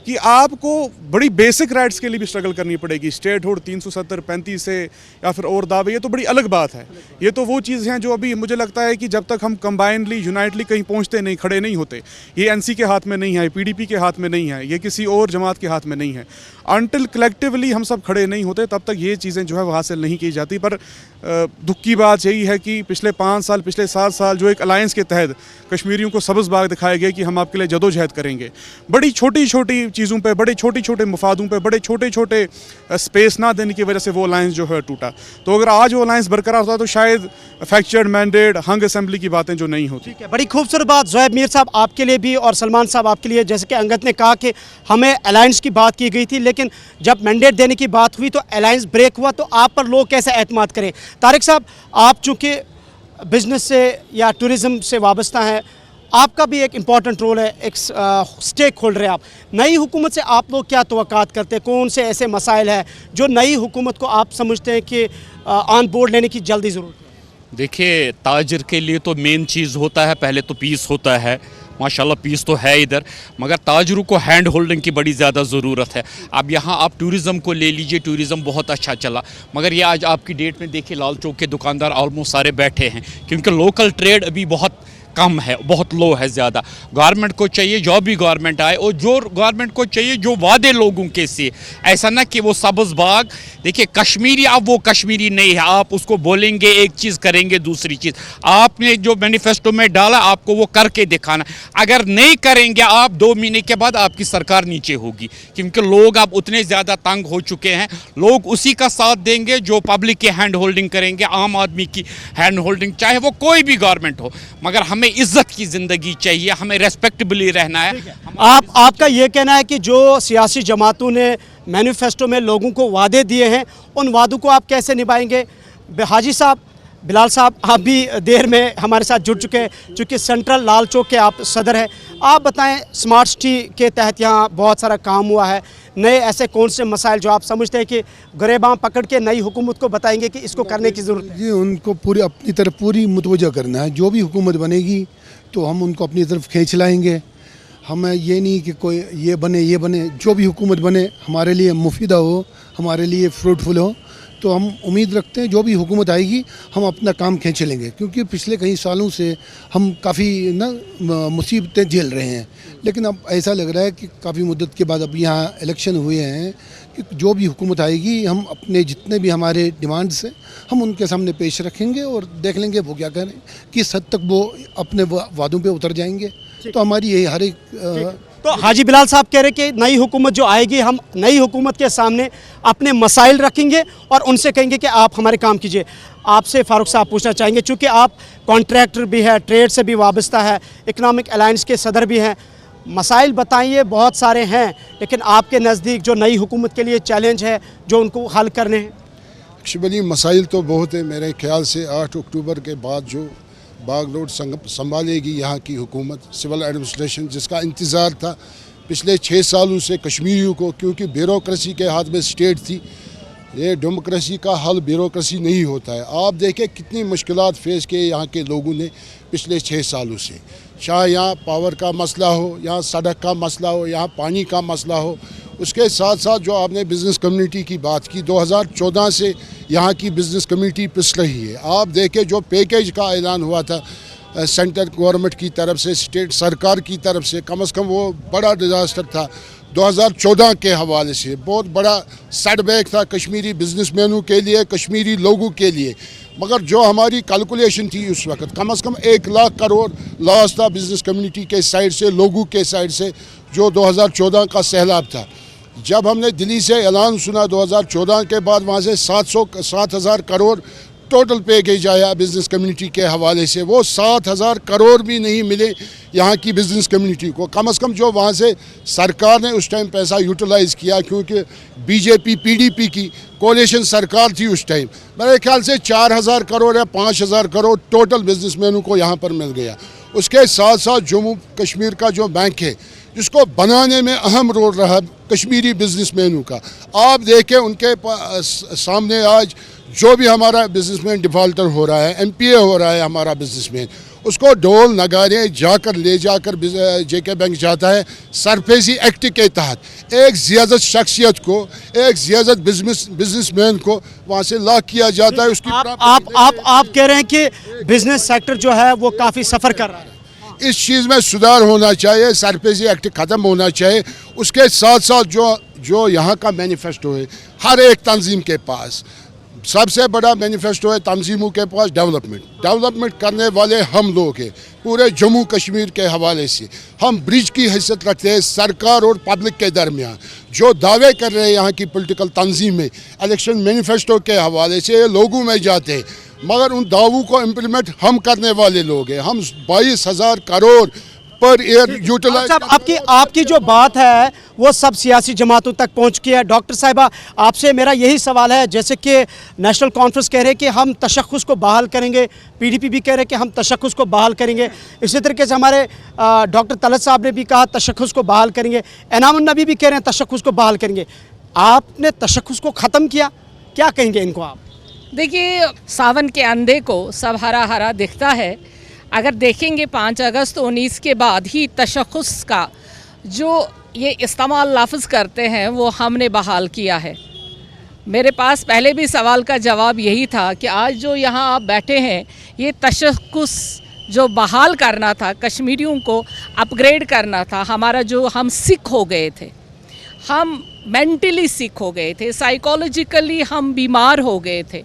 H: कि आपको बड़ी बेसिक राइट्स के लिए भी स्ट्रगल करनी पड़ेगी। स्टेटहुड 370 35 से या फिर और दावे, ये तो बड़ी अलग बात है। ये तो वो चीज़ हैं जो अभी मुझे लगता है कि जब तक हम कंबाइंडली यूनाइटली कहीं पहुँचते नहीं, खड़े नहीं होते, ये एनसी के हाथ में नहीं है, पीडीपी के हाथ में नहीं है, ये किसी और जमात के हाथ में नहीं है, अनटिल कलेक्टिवली हम सब खड़े नहीं होते तब तक ये चीज़ें जो है वो हासिल नहीं की जाती। पर दुख की बात यही है कि पिछले 5 साल, पिछले 7 साल जो एक अलायंस के तहत कश्मीरियों को सब्ज़ बाग दिखाया गया कि हम आपके लिए जदोजहद करेंगे, बड़ी छोटी छोटी चीज़ों पे, बड़े छोटे छोटे मुफादों पे, बड़े छोटे छोटे स्पेस ना देने की वजह से वो अलायंस जो है टूटा। तो अगर आज वो अलायंस बरकरार होता तो शायद फैक्चर्ड मैंडेट, हंग असेंबली की बातें जो नहीं होती।
A: ठीक है, बड़ी खूबसूरत बात ज़ोहैब मीर साहब आपके लिए भी और सलमान साहब आपके लिए। जैसे कि अंगद ने कहा कि हमें अलायंस की बात की गई थी, लेकिन जब मैंडेट देने की बात हुई तो अलायंस ब्रेक हुआ, तो आप पर लोग कैसे एतमाद करें? तारिक साहब, आप चूँकि बिजनेस से या टूरिज़म से वाबस्ता हैं, आपका भी एक इम्पॉर्टेंट रोल है, एक स्टेक होल्डर है आप। नई हुकूमत से आप लोग क्या तवक्कात करते हैं? कौन से ऐसे मसाइल हैं जो नई हुकूमत को आप समझते हैं कि ऑन बोर्ड लेने की जल्दी ज़रूरत है?
I: देखिए, ताजिर के लिए तो मेन चीज़ होता है, पहले तो पीस होता है। माशाल्लाह पीस तो है इधर, मगर ताजरों को हैंड होल्डिंग की बड़ी ज़्यादा ज़रूरत है। अब यहाँ आप टूरिज़म को ले लीजिए, टूरिज़म बहुत अच्छा चला, मगर ये आज आपकी डेट में देखिए लाल चौक के दुकानदार ऑलमोस्ट सारे बैठे हैं, क्योंकि लोकल ट्रेड अभी बहुत कम है, बहुत लो है ज़्यादा। गवर्नमेंट को चाहिए, जो भी गवर्नमेंट आए, और जो गवर्नमेंट को चाहिए जो वादे लोगों के से, ऐसा ना कि वो सब्ज़ बाग। देखिए कश्मीरी अब वो कश्मीरी नहीं है, आप उसको बोलेंगे एक चीज़, करेंगे दूसरी चीज़। आपने जो मैनिफेस्टो में डाला आपको वो करके दिखाना। अगर नहीं करेंगे आप, 2 महीने के बाद आपकी सरकार नीचे होगी, क्योंकि लोग अब उतने ज़्यादा तंग हो चुके हैं। लोग उसी का साथ देंगे जो पब्लिक की हैंड होल्डिंग करेंगे, आम आदमी की हैंड होल्डिंग, चाहे वो कोई भी गवर्नमेंट हो। मगर हमें इज्जत की ज़िंदगी चाहिए, हमें रेस्पेक्टेबली रहना है।
A: आपका ये कहना है कि जो सियासी जमातों ने मैनिफेस्टो में लोगों को वादे दिए हैं, उन वादों को आप कैसे निभाएंगे? हाजी साहब, बिलाल साहब, आप भी देर में हमारे साथ जुड़ चुके हैं, चूँकि सेंट्रल लाल चौक के आप सदर हैं। आप बताएं, स्मार्ट सिटी के तहत यहाँ बहुत सारा काम हुआ है, नए ऐसे कौन से मसाइल जो आप समझते हैं कि गरेबां पकड़ के नई हुकूमत को बताएंगे कि इसको करने की ज़रूरत है?
G: जी, उनको पूरी अपनी तरफ पूरी मुतवज्जह करना है। जो भी हुकूमत बनेगी तो हम उनको अपनी तरफ खींच लाएंगे। हमें ये नहीं कि कोई ये बने, जो भी हुकूमत बने हमारे लिए मुफीदा हो, हमारे लिए फ्रूटफुल हो। तो हम उम्मीद रखते हैं जो भी हुकूमत आएगी हम अपना काम खींच लेंगे, क्योंकि पिछले कई सालों से हम काफ़ी मुसीबतें झेल रहे हैं। लेकिन अब ऐसा लग रहा है कि काफ़ी मुद्दत के बाद अब यहाँ इलेक्शन हुए हैं कि जो भी हुकूमत आएगी हम अपने जितने भी हमारे डिमांड्स हैं हम उनके सामने पेश रखेंगे और देख लेंगे वो क्या करें, किस हद तक वो अपने वादों पे उतर जाएंगे। तो हमारी यही हर एक
A: तो हाजी बिलाल साहब कह रहे कि नई हुकूमत जो आएगी, हम नई हुकूमत के सामने अपने मसाइल रखेंगे और उनसे कहेंगे कि आप हमारे काम कीजिए। आपसे फारूक साहब पूछना चाहेंगे, चूँकि आप कॉन्ट्रैक्टर भी है, ट्रेड से भी वाबस्ता है, इकनॉमिक अलायंस के सदर भी हैं, मसाइल बताइए, बहुत सारे हैं, लेकिन आपके नज़दीक जो नई हुकूमत के लिए चैलेंज है जो उनको हल करने हैं?
J: शिबली मसाइल तो बहुत है। मेरे ख्याल से 8 अक्टूबर के बाद जो बाग रोड संभालेगी यहाँ की हुकूमत, सिविल एडमिनिस्ट्रेशन, जिसका इंतज़ार था पिछले 6 सालों से कश्मीरियों को, क्योंकि ब्यूरोक्रेसी के हाथ में स्टेट थी। ये डेमोक्रेसी का हल ब्यूरोक्रेसी नहीं होता है। आप देखें कितनी मुश्किलात फेस किए यहाँ के लोगों ने पिछले 6 सालों से, चाहे यहाँ पावर का मसला हो, यहाँ सड़क का मसला हो, यहाँ पानी का मसला हो। उसके साथ साथ जो आपने बिज़नेस कम्युनिटी की बात की, 2014 से यहाँ की बिज़नेस कम्युनिटी पिस रही है। आप देखें जो पैकेज का ऐलान हुआ था सेंट्रल गवर्नमेंट की तरफ से, स्टेट सरकार की तरफ से, कम से कम वो बड़ा डिज़ास्टर था 2014 के हवाले से, बहुत बड़ा सेटबैक था कश्मीरी बिजनेसमैनों के लिए, कश्मीरी लोगों के लिए। मगर जो हमारी कैलकुलेशन थी उस वक्त, कम से कम 1 लाख करोड़ लॉस था बिज़नेस कम्युनिटी के साइड से, लोगों के साइड से, जो 2014 का सैलाब था। जब हमने दिल्ली से ऐलान सुना 2014 के बाद, वहाँ से 7,000 करोड़ टोटल पैकेज आया बिज़नेस कम्युनिटी के हवाले से, वो 7,000 करोड़ भी नहीं मिले यहाँ की बिज़नेस कम्युनिटी को। कम से कम जो वहाँ से सरकार ने उस टाइम पैसा यूटिलाइज़ किया, क्योंकि बीजेपी पीडीपी की कोalition सरकार थी उस टाइम, मेरे ख्याल से 4,000 करोड़ या 5,000 करोड़ टोटल बिजनेसमैनों को यहाँ पर मिल गया। उसके साथ साथ जम्मू कश्मीर का जो बैंक है, जिसको बनाने में अहम रोल रहा कश्मीरी बिजनेसमैनों का, आप देखें उनके सामने आज जो भी हमारा बिजनेसमैन डिफ़ॉल्टर हो रहा है, एमपीए हो रहा है हमारा बिजनेसमैन, उसको ढोल नगारे ले जाकर जेके बैंक जाता है सरफेसी एक्ट के तहत एक ज़ियादत शख्सियत को, एक ज़ियादत बिजनेसमैन को वहाँ से लॉक किया जाता है। उसकी
A: आप कह रहे हैं कि बिजनेस सेक्टर जो है वो काफ़ी सफ़र कर रहा है।
J: इस चीज़ में सुधार होना चाहिए, सरफेसी एक्ट ख़त्म होना चाहिए। उसके साथ साथ जो यहाँ का मैनिफेस्टो है, हर एक तंजीम के पास सबसे बड़ा मैनिफेस्टो है तंजीमों के पास डेवलपमेंट करने वाले हम लोग हैं। पूरे जम्मू कश्मीर के हवाले से हम ब्रिज की हैसियत रखते हैं सरकार और पब्लिक के दरमियान। जो दावे कर रहे हैं यहाँ की पॉलिटिकल तंजीमें इलेक्शन मैनिफेस्टो के हवाले से, ये लोगों में जाते हैं, मगर उन दावों को इम्प्लीमेंट हम करने वाले लोग हैं। हम 22,000 करोड़ पर ईयर यूटिलाइज।
A: आपकी जो बात है वो सब सियासी जमातों तक पहुंच गई है। डॉक्टर साहिबा, आपसे मेरा यही सवाल है, जैसे कि नेशनल कॉन्फ्रेंस कह रहे हैं कि हम तशख़्ख़ुस को बहाल करेंगे, पीडीपी भी कह रहे हैं कि हम तशख़्ख़ुस को बहाल करेंगे, इसी तरीके से हमारे डॉक्टर तलत साहब ने भी कहा तशख़्ख़ुस को बहाल करेंगे, एनामुन नबी भी कह रहे हैं तशख़्ख़ुस को बहाल करेंगे। आपने तशख़्ख़ुस को ख़त्म किया, क्या कहेंगे इनको आप?
B: देखिए, सावन के अंधे को सब हरा हरा दिखता है। अगर देखेंगे 5 अगस्त 19 के बाद ही तशख़्ख़ुस का जो ये इस्तेमाल लफ्ज़ करते हैं वो हमने बहाल किया है। मेरे पास पहले भी सवाल का जवाब यही था कि आज जो यहाँ आप बैठे हैं, ये तशख़्ख़ुस जो बहाल करना था, कश्मीरियों को अपग्रेड करना था, हमारा जो हम सिख हो गए थे, हम मेंटली सिक हो गए थे, साइकोलॉजिकली हम बीमार हो गए थे।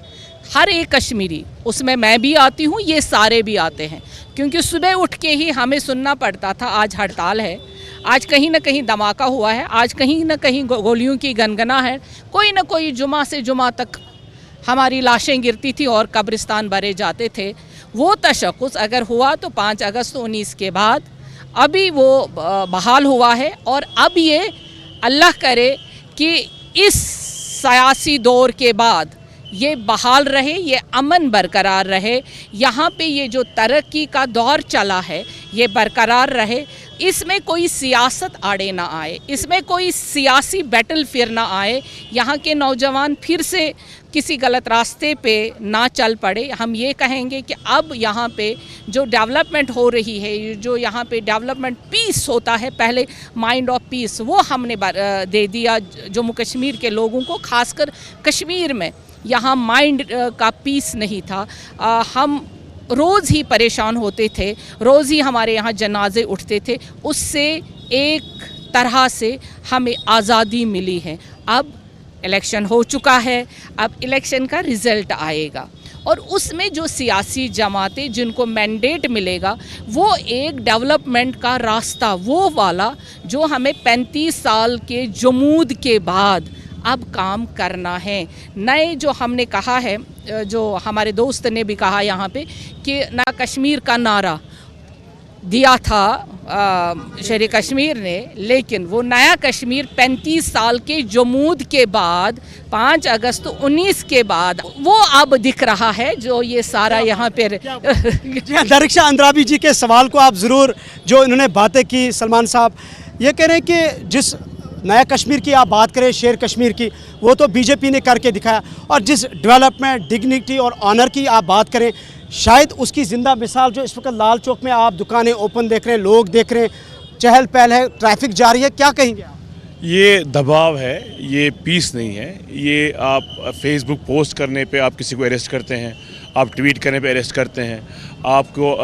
B: हर एक कश्मीरी, उसमें मैं भी आती हूँ, ये सारे भी आते हैं, क्योंकि सुबह उठ के ही हमें सुनना पड़ता था आज हड़ताल है, आज कहीं ना कहीं धमाका हुआ है, आज कहीं ना कहीं गोलियों की गनगना है, कोई ना कोई जुमा से जुमा तक हमारी लाशें गिरती थी और कब्रिस्तान भरे जाते थे। वो तशख़्ख़ुस अगर हुआ तो 5 अगस्त 19 के बाद अभी वो बहाल हुआ है। और अब ये अल्लाह करे कि इस सियासी दौर के बाद ये बहाल रहे, ये अमन बरकरार रहे, यहाँ पे ये जो तरक्की का दौर चला है ये बरकरार रहे, इसमें कोई सियासत आड़े ना आए, इसमें कोई सियासी बैटलफील्ड ना आए, यहाँ के नौजवान फिर से किसी गलत रास्ते पे ना चल पड़े। हम ये कहेंगे कि अब यहाँ पे जो डेवलपमेंट हो रही है, जो यहाँ पे डेवलपमेंट पीस होता है, पहले माइंड ऑफ पीस वो हमने दे दिया जम्मू कश्मीर के लोगों को, खासकर कश्मीर में यहाँ माइंड का पीस नहीं था। हम रोज़ ही परेशान होते थे, रोज़ ही हमारे यहाँ जनाजे उठते थे, उससे एक तरह से हमें आज़ादी मिली है। अब इलेक्शन हो चुका है, अब इलेक्शन का रिज़ल्ट आएगा और उसमें जो सियासी जमातें जिनको मैंडेट मिलेगा वो एक डेवलपमेंट का रास्ता, वो वाला जो हमें 35 साल के जमूद के बाद अब काम करना है। नए जो हमने कहा है, जो हमारे दोस्त ने भी कहा यहाँ पे कि ना कश्मीर का नारा दिया था शेर कश्मीर ने, लेकिन वो नया कश्मीर 35 साल के जमूद के बाद 5 अगस्त 19 के बाद वो अब दिख रहा है, जो ये सारा यहाँ पे
A: दरिक्षा अंद्राबी जी के सवाल को आप ज़रूर, जो इन्होंने बातें की, सलमान साहब ये कह रहे हैं कि जिस नया कश्मीर की आप बात करें, शेर कश्मीर की, वो तो बीजेपी ने करके दिखाया, और जिस डेवलपमेंट, डिग्निटी और ऑनर की आप बात करें, शायद उसकी ज़िंदा मिसाल जो इस वक्त लाल चौक में आप दुकानें ओपन देख रहे हैं, लोग देख रहे हैं, चहल पहल है, ट्रैफिक जारी है, क्या कहेंगे आप?
C: ये दबाव है, ये पीस नहीं है। ये आप फेसबुक पोस्ट करने पे आप किसी को अरेस्ट करते हैं, आप ट्वीट करने पे अरेस्ट करते हैं, आपको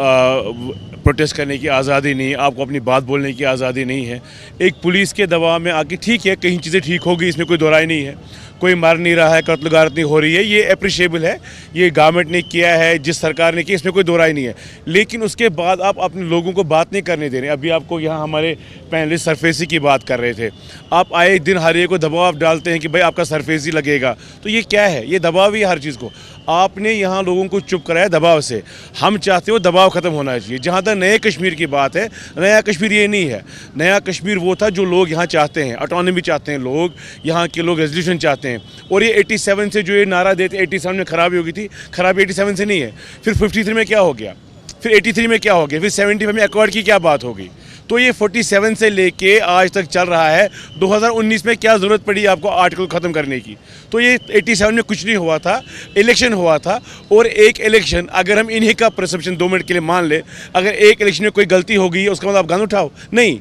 C: प्रोटेस्ट करने की आज़ादी नहीं, आपको अपनी बात बोलने की आज़ादी नहीं है। एक पुलिस के दबाव में आके, ठीक है कहीं चीज़ें ठीक होगी, इसमें कोई दोहराई नहीं है, कोई मर नहीं रहा है, कत्ल गारत नहीं हो रही है, ये अप्रिशिएबल है, ये गवर्नमेंट ने किया है, जिस सरकार ने किया, इसमें कोई दो राय नहीं है। लेकिन उसके बाद आप अपने लोगों को बात नहीं करने दे रहे। अभी आपको यहाँ हमारे पैनलिस्ट सरफेसी की बात कर रहे थे, आप आए दिन हर एक को दबाव डालते हैं कि भाई आपका सरफेसी लगेगा, तो ये क्या है? ये दबाव ही हर चीज़ को आपने यहाँ लोगों को चुप कराया दबाव से। हम चाहते हो दबाव ख़त्म होना चाहिए। जहाँ तक नए कश्मीर की बात है, नया कश्मीर ये नहीं है। नया कश्मीर वो था जो लोग यहाँ चाहते हैं, ऑटोनॉमी चाहते हैं लोग, यहाँ के लोग रेजोल्यूशन चाहते हैं। और ये 87 से जो ये नारा देते, 87 में खराबी होगी थी, खराबी 87 से नहीं है। फिर 53 में क्या हो गया, फिर 83 में क्या हो गया, फिर 75 में अकॉर्ड की क्या बात होगी? तो ये 47 से लेके आज तक चल रहा है। 2019 में क्या ज़रूरत पड़ी आपको आर्टिकल ख़त्म करने की? तो ये 87 में कुछ नहीं हुआ था, इलेक्शन हुआ था। और एक इलेक्शन, अगर हम इन्हीं का परसेप्शन 2 मिनट के लिए मान ले, अगर एक इलेक्शन में कोई गलती हो गई है उसका मतलब आप गन उठाओ? नहीं,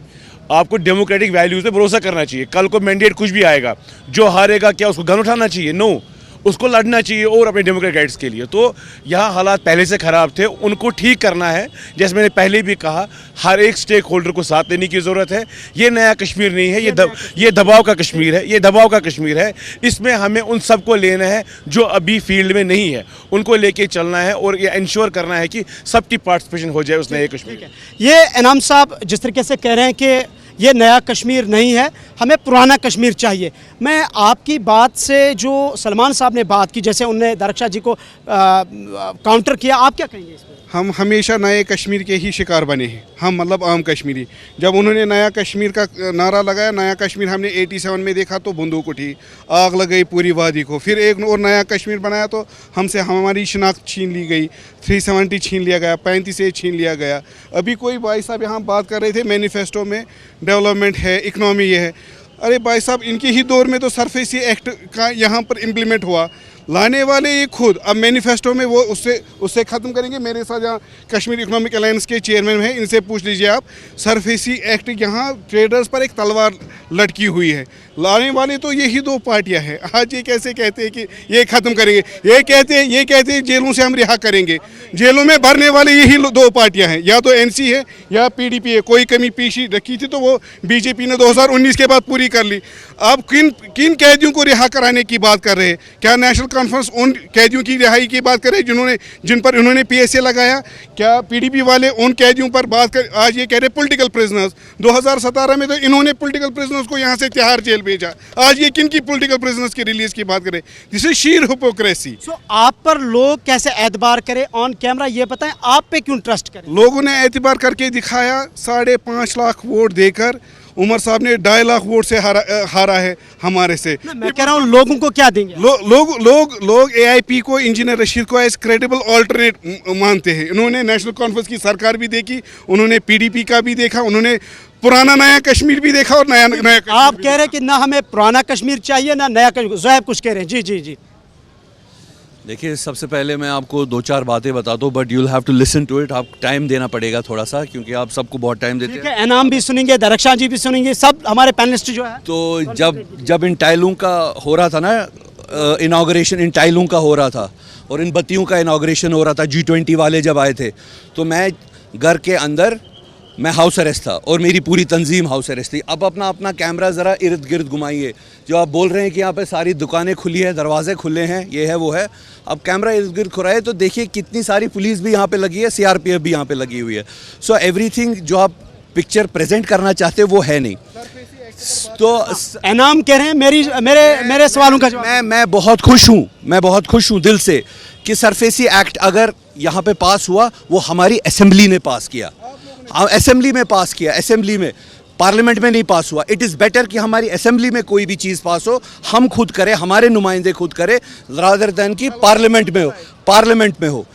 C: आपको डेमोक्रेटिक वैल्यूज़ पे भरोसा करना चाहिए। कल को मैंडेट कुछ भी आएगा, जो हारेगा क्या उसको गन उठाना चाहिए? नो, उसको लड़ना चाहिए और अपने डेमोक्रेटिक राइट्स के लिए। तो यहाँ हालात पहले से ख़राब थे, उनको ठीक करना है। जैसे मैंने पहले भी कहा, हर एक स्टेक होल्डर को साथ लेने की ज़रूरत है। ये नया कश्मीर नहीं है, ये दबाव का कश्मीर है, ये दबाव का कश्मीर है। इसमें हमें उन सबको लेना है जो अभी फील्ड में नहीं है, उनको लेके चलना है और ये इंश्योर करना है कि सबकी पार्टिसिपेशन हो जाए उस नए कश्मीर।
A: ये इनाम साहब जिस तरीके से कह रहे हैं कि ये नया कश्मीर नहीं है, हमें पुराना कश्मीर चाहिए। मैं आपकी बात से जो सलमान साहब ने बात की, जैसे उनने दरख्शाह जी को काउंटर किया, आप क्या कहेंगे इस पर?
E: हम हमेशा नए कश्मीर के ही शिकार बने हैं, हम मतलब आम कश्मीरी। जब उन्होंने नया कश्मीर का नारा लगाया, नया कश्मीर हमने 87 में देखा तो बंदूक उठी, आग लग गई पूरी वादी को। फिर एक और नया कश्मीर बनाया तो हमसे हमारी शिनाख्त छीन ली गई, 370 छीन लिया गया, 35 छीन लिया गया। अभी कोई भाई साहब यहाँ बात कर रहे थे मैनिफेस्टो में डेवलपमेंट है, इकनॉमी ये है। अरे भाई साहब, इनके ही दौर में तो सरफेसी एक्ट का यहाँ पर इम्प्लीमेंट हुआ, लाने वाले ये खुद। अब मैनिफेस्टो में वो उससे ख़त्म करेंगे। मेरे साथ यहाँ कश्मीर इकोनॉमिक अलायंस के चेयरमैन हैं, इनसे पूछ लीजिए आप। सरफेसी एक्ट यहाँ ट्रेडर्स पर एक तलवार लटकी हुई है, लाने वाले तो यही दो पार्टियां हैं। आज ये कैसे कहते हैं कि ये ख़त्म करेंगे, ये कहते हैं जेलों से हम रिहा करेंगे। जेलों में भरने वाले यही दो पार्टियां हैं, या तो एनसी है या पीडीपी है। कोई कमी पीछे रखी थी तो वो बीजेपी ने 2019 के बाद पूरी कर ली। अब किन कैदियों को रिहा कराने की बात कर रहे हैं? क्या नेशनल कॉन्फ्रेंस उन कैदियों की रिहाई की बात कर रहे हैं जिन पर इन्होंने पीएसए लगाया? क्या पीडीपी वाले उन कैदियों पर बात कर? आज ये कह रहे पॉलिटिकल प्रिजनर्स। 2017 में तो इन्होंने पॉलिटिकल प्रिजनर्स को यहाँ से तिहाड़ जेल भेजा, आज ये किन की पॉलिटिकल प्रिजनर्स की रिलीज की बात करें? This is sheer hypocrisy.
A: So आप पर लोग कैसे एतबार करें ऑन कैमरा, ये बताएं, आप पे क्यों ट्रस्ट करें?
E: लोगों ने एतबार करके दिखाया, 5.5 लाख वोट देकर। उमर साहब ने 2.5 लाख वोट से हारा है हमारे से।
A: मैं कह रहा हूँ लोगों को क्या देंगे?
E: लोग एआईपी को, इंजीनियर रशीद को एज क्रेडिबल ऑल्टरनेट मानते हैं। इन्होंने नेशनल कॉन्फ्रेंस की सरकार भी देखी, उन्होंने पीडीपी का भी देखा, उन्होंने पुराना नया कश्मीर भी देखा और नया कश्मीर।
A: आप कह रहे हैं कि ना हमें पुराना कश्मीर चाहिए ना नया कश्मीर। ज़ोहैब कुछ कह रहे हैं। जी जी जी।
F: देखिए, सबसे पहले मैं आपको 2-4 बातें बताता हूँ, but you'll have to listen to it. आप टाइम देना पड़ेगा थोड़ा सा, क्योंकि आप सबको बहुत टाइम देते हैं।
A: इनाम भी सुनेंगे, दरख्शाह जी भी सुनेंगे, सब हमारे पैनलिस्ट जो है।
F: तो जब इन टाइलों का हो रहा था ना, इनाग्रेशन इन टाइलों का हो रहा था और इन बत्तियों का इनाग्रेशन हो रहा था, G20 वाले जब आए थे, तो मैं घर के अंदर, मैं हाउस अरेस्ट था और मेरी पूरी तंजीम हाउस अरेस्ट थी। अब अपना कैमरा ज़रा इर्द गिर्द घुमाइए। जो आप बोल रहे हैं कि यहाँ पे सारी दुकानें खुली हैं, दरवाजे खुले हैं, ये है वो है। अब कैमरा इर्द गिर्द खुराए तो देखिए कितनी सारी पुलिस भी यहाँ पे लगी है, सीआरपीएफ भी यहाँ पे लगी हुई है। सो एवरीथिंग जो आप पिक्चर प्रेजेंट करना चाहते हो वो है नहीं। तो
A: इनाम कह रहे हैं मेरे सवालों का जवाब।
F: मैं बहुत खुश हूँ दिल से कि सरफेसी एक्ट अगर यहाँ पे पास हुआ, वो हमारी असेंबली ने पास किया, असेंबली में पास किया, असेंबली में, पार्लियामेंट में नहीं पास हुआ। इट इज़ बेटर कि हमारी असेंबली में कोई भी चीज़ पास हो, हम खुद करें, हमारे नुमाइंदे खुद करें, रादर दैन कि पार्लियामेंट में हो।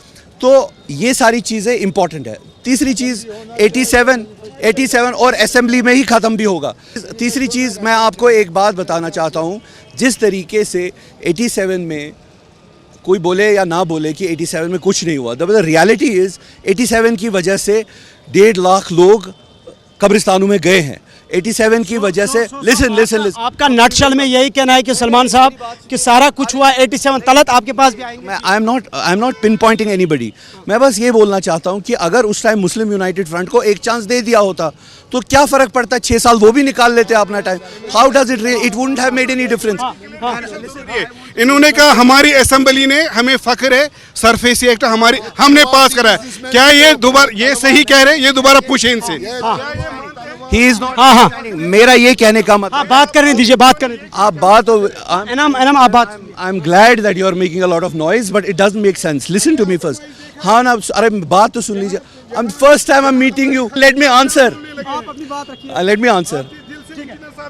F: तो ये सारी चीज़ें इंपॉर्टेंट है। तीसरी चीज़ 87 और असेंबली में ही ख़त्म भी होगा। तीसरी चीज़ मैं आपको एक बात बताना चाहता हूँ, जिस तरीके से 87 में कोई बोले या ना बोले कि 87 में कुछ नहीं हुआ, द रियलिटी इज़ 87 की वजह से 1.5 लाख लोग कब्रिस्तानों में गए हैं। 87 की वजह से लिसन
A: आपका नटशल में यही कहना है कि सलमान साहब कि सारा कुछ हुआ 87 तलत आपके पास भी आएंगे?
F: I am not pinpointing anybody. मैं बस ये बोलना चाहता हूँ कि अगर उस टाइम मुस्लिम यूनाइटेड फ्रंट को एक चांस दे दिया होता तो क्या फ़र्क पड़ता है, 6 साल वो भी निकाल लेते अपना time. How does it wouldn't have made any difference.
E: इन्होंने कहा हमारी असेंबली ने, हमें फख्र है सरफेसी एक्ट हमने पास करा है। क्या ये दोबारा, ये सही कह रहे हैं, ये दोबारा पूछे इनसे।
F: ही इज नॉट, मेरा ये कहने का मतलब,
A: बात करने दीजिए, बात करने दीजिए।
F: आप बात,
A: एनाम आप बात।
F: I am glad that you are making a lot of noise but it doesn't make sense. Listen to me first. हाँ ना, अरे बात तो सुन लीजिए। First time I am meeting you, let me answer, let me answer.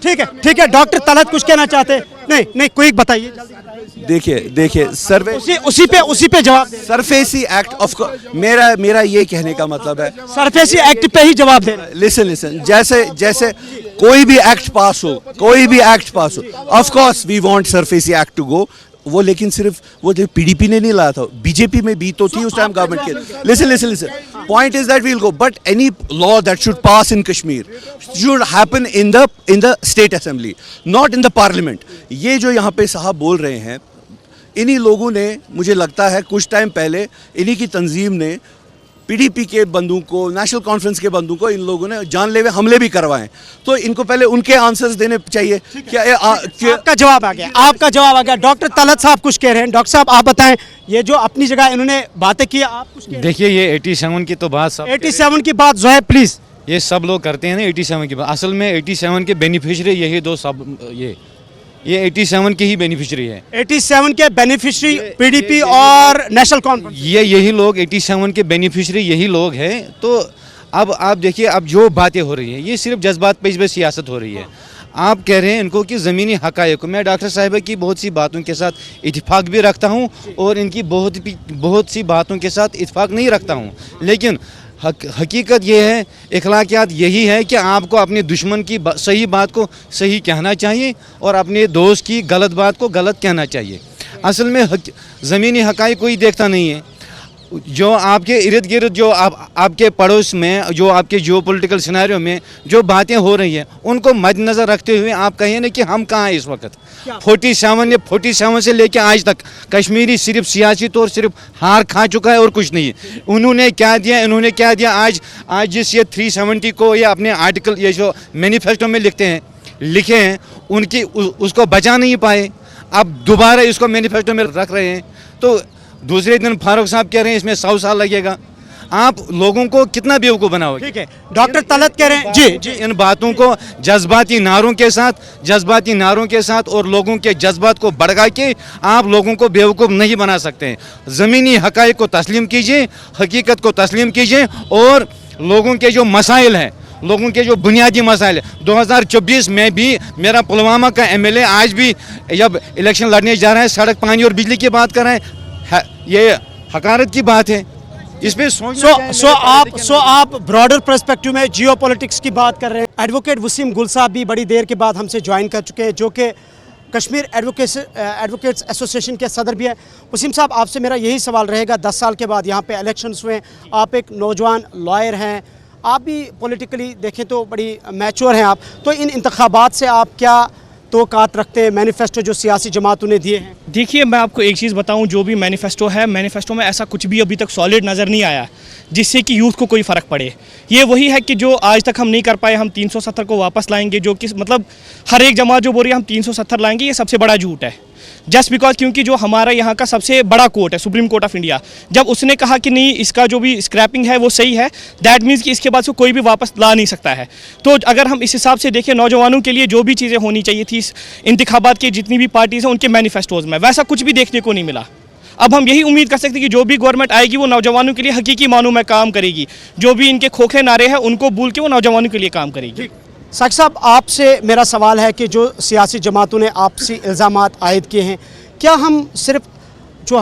A: ठीक है डॉक्टर तलत कुछ कहना चाहते हैं? नहीं क्विक बताइए।
F: देखिए सर्वे
A: उसी पे जवाब।
F: सरफेसी एक्ट ऑफ, मेरा ये कहने का मतलब है
A: सरफेसी एक्ट पे ही जवाब दे।
F: लिसन, जैसे कोई भी एक्ट पास हो, of course we want SARFAESI act to go, वो लेकिन सिर्फ वो पीडीपी ने नहीं लाया था, बीजेपी में भी तो थी उस टाइम गवर्नमेंट के। Listen, point is that we will go, but any law that should pass in Kashmir should happen in the state assembly, not in the parliament. ये जो यहाँ पे साहब बोल रहे हैं, इन्हीं लोगों ने, मुझे लगता है कुछ टाइम पहले इन्हीं की तंजीम ने पीडीपी के बंदों को, नेशनल कॉन्फ्रेंस के बंदों को, इन लोगों ने जानलेवा हमले भी करवाए। तो इनको पहले उनके आंसर्स देने चाहिए। क्या
A: आपका जवाब आ गया? डॉक्टर तलत साहब कुछ कह रहे हैं। डॉक्टर साहब आप बताएं, ये जो अपनी जगह इन्होंने बातें की, आप कुछ कह रहे हैं?
D: देखिए ये 87 की तो बात,
A: 87 की बात ज़ोहैब प्लीज।
D: ये सब लोग करते हैं ना 87 की बात। असल में 87 के बेनिफिशियरी यही दो सब, ये 87 के ही बेनिफिशियरी है।
A: 87 के बेनिफिशियरी पीडीपी और नेशनल कॉन्फ्रेंस,
D: यही लोग 87 के बेनिफिशियरी यही लोग हैं। तो अब आप देखिए, अब जो बातें हो रही हैं ये सिर्फ जज्बात पे इस पर सियासत हो रही है। आप कह रहे हैं इनको कि ज़मीनी हक़ाइक़, मैं डॉक्टर साहिबा की बहुत सी बातों के साथ इत्तेफाक भी रखता हूँ और इनकी बहुत सी बातों के साथ इत्तेफाक नहीं रखता हूँ, लेकिन हकीकत ये है, इखलाकियात यही है कि आपको अपने दुश्मन की सही बात को सही कहना चाहिए और अपने दोस्त की गलत बात को गलत कहना चाहिए। असल में ज़मीनी हक़ाइक़ कोई देखता नहीं है। जो आपके इर्द गिर्द, जो आपके पड़ोस में, जो आपके जियो पॉलिटिकल सिनेरियो में जो बातें हो रही हैं, उनको मद्देनज़र रखते हुए आप कहिए ना कि हम कहाँ हैं इस वक्त। 47 से लेकर आज तक कश्मीरी सिर्फ सियासी तौर सिर्फ हार खा चुका है और कुछ नहीं है। इन्होंने क्या दिया आज जिस ये 370 को ये अपने आर्टिकल, ये जो मैनिफेस्टो में लिखे हैं उनकी उसको बचा नहीं पाए, अब दोबारा इसको मैनिफेस्टो में रख रहे हैं। तो दूसरे दिन फारूक साहब कह रहे हैं इसमें 100 साल लगेगा। आप लोगों को कितना बेवकूफ़ बनाओगे?
A: ठीक है, डॉक्टर तलत कह रहे हैं जी,
D: इन बातों को जज्बाती नारों के साथ और लोगों के जज्बात को भड़का के आप लोगों को बेवकूफ़ नहीं बना सकते। ज़मीनी हक़ाइक़ को तस्लीम कीजिए, हकीकत को तस्लीम कीजिए और लोगों के जो मसाइल हैं, लोगों के जो बुनियादी मसाइल है। 2024 में भी मेरा पुलवामा का MLA आज भी जब इलेक्शन लड़ने जा रहे हैं, सड़क, पानी और बिजली की बात कर रहे हैं, ये हकारत की बात है। इसमें
A: आप ब्रॉडर पर्सपेक्टिव में जियोपॉलिटिक्स की बात कर रहे हैं। एडवोकेट वसीम गुल साहब भी बड़ी देर के बाद हमसे ज्वाइन कर चुके हैं, जो कि कश्मीर एडवोकेट्स एसोसिएशन के सदर भी हैं। वसीम साहब, आपसे मेरा यही सवाल रहेगा, 10 साल के बाद यहाँ पे इलेक्शंस हुए, आप एक नौजवान लॉयर हैं, आप भी पॉलिटिकली देखें तो बड़ी मैच्योर हैं आप, तो इन इंतखाबात से आप क्या तोक़ात रखते हैं, मैनिफेस्टो जो सियासी जमातों ने दिए हैं?
K: देखिए, मैं आपको एक चीज़ बताऊं, जो भी मैनिफेस्टो है, मैनिफेस्टो में ऐसा कुछ भी अभी तक सॉलिड नज़र नहीं आया जिससे कि यूथ को कोई फ़र्क पड़े। ये वही है कि जो आज तक हम नहीं कर पाए, हम 370 को वापस लाएंगे, जो कि मतलब हर एक जमात जो बोल रही है हम 370 लाएंगे, ये सबसे बड़ा झूठ है। जस्ट बिकॉज क्योंकि जो हमारा यहाँ का सबसे बड़ा कोर्ट है, सुप्रीम कोर्ट ऑफ इंडिया, जब उसने कहा कि नहीं इसका जो भी स्क्रैपिंग है वो सही है, दैट मीन्स कि इसके बाद से कोई भी वापस ला नहीं सकता है। तो अगर हम इस हिसाब से देखें, नौजवानों के लिए जो भी चीज़ें होनी चाहिए थी इंतखाबात की, जितनी भी पार्टीज़ हैं उनके मैनिफेस्टोज़ में, वैसा कुछ भी देखने को नहीं मिला। अब हम यही उम्मीद कर सकते हैं कि जो भी गवर्नमेंट आएगी वो नौजवानों के लिए हकीकी मानों में काम करेगी, जो भी इनके खोखे नारे हैं उनको भूल के वो नौजवानों के लिए काम करेगी।
A: साकिब साहब, आपसे मेरा सवाल है कि जो सियासी जमातों ने आपसी इल्ज़ामात आयद किए हैं, क्या हम सिर्फ जो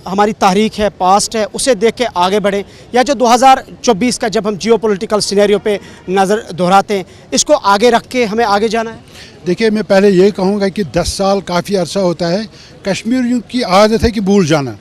A: हमारी तारीख है, पास्ट है, उसे देख के आगे बढ़ें, या जो 2024 का जब हम जियोपॉलिटिकल सिनेरियो पे नज़र दोहराते हैं, इसको आगे रख के हमें आगे जाना है?
G: देखिए, मैं पहले ये कहूँगा कि 10 साल काफ़ी अर्सा होता है। कश्मीरियों की आदत है कि भूल जाना।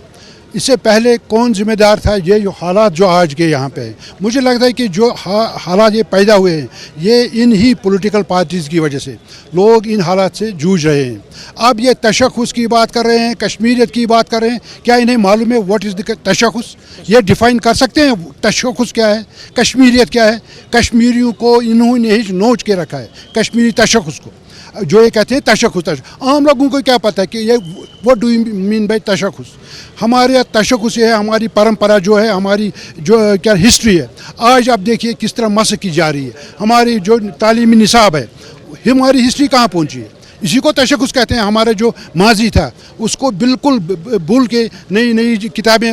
G: इससे पहले कौन जिम्मेदार था? ये जो हालात जो आज के यहाँ पे हैं, मुझे लगता है कि जो हालात ये पैदा हुए हैं ये इन ही पॉलिटिकल पार्टीज़ की वजह से लोग इन हालात से जूझ रहे हैं। अब ये तशख़्ख़ुस की बात कर रहे हैं, कश्मीरियत की बात कर रहे हैं, क्या इन्हें मालूम है व्हाट इज़ द तशख़्ख़ुस? ये डिफ़ाइन कर सकते हैं तशख़्ख़ुस क्या है, कश्मीरियत क्या है? कश्मीरियों को इन्होंने ही नोच के रखा है, कश्मीरी तशख़्ख़ुस को, जो ये कहते हैं तशख़्ख़ुस। आम लोगों को क्या पता है कि ये what do you mean by तशख़्ख़ुस? हमारे यहाँ तशख़्ख़ुस है, हमारी परंपरा जो है, हमारी जो क्या हिस्ट्री है, आज आप देखिए किस तरह मस्क की जा रही है। हमारी जो तालीमी निसाब है, हमारी हिस्ट्री कहाँ पहुँची है? इसी को तशख़्ख़ुस कहते हैं। हमारा जो माजी था उसको बिल्कुल भूल के नई नई किताबें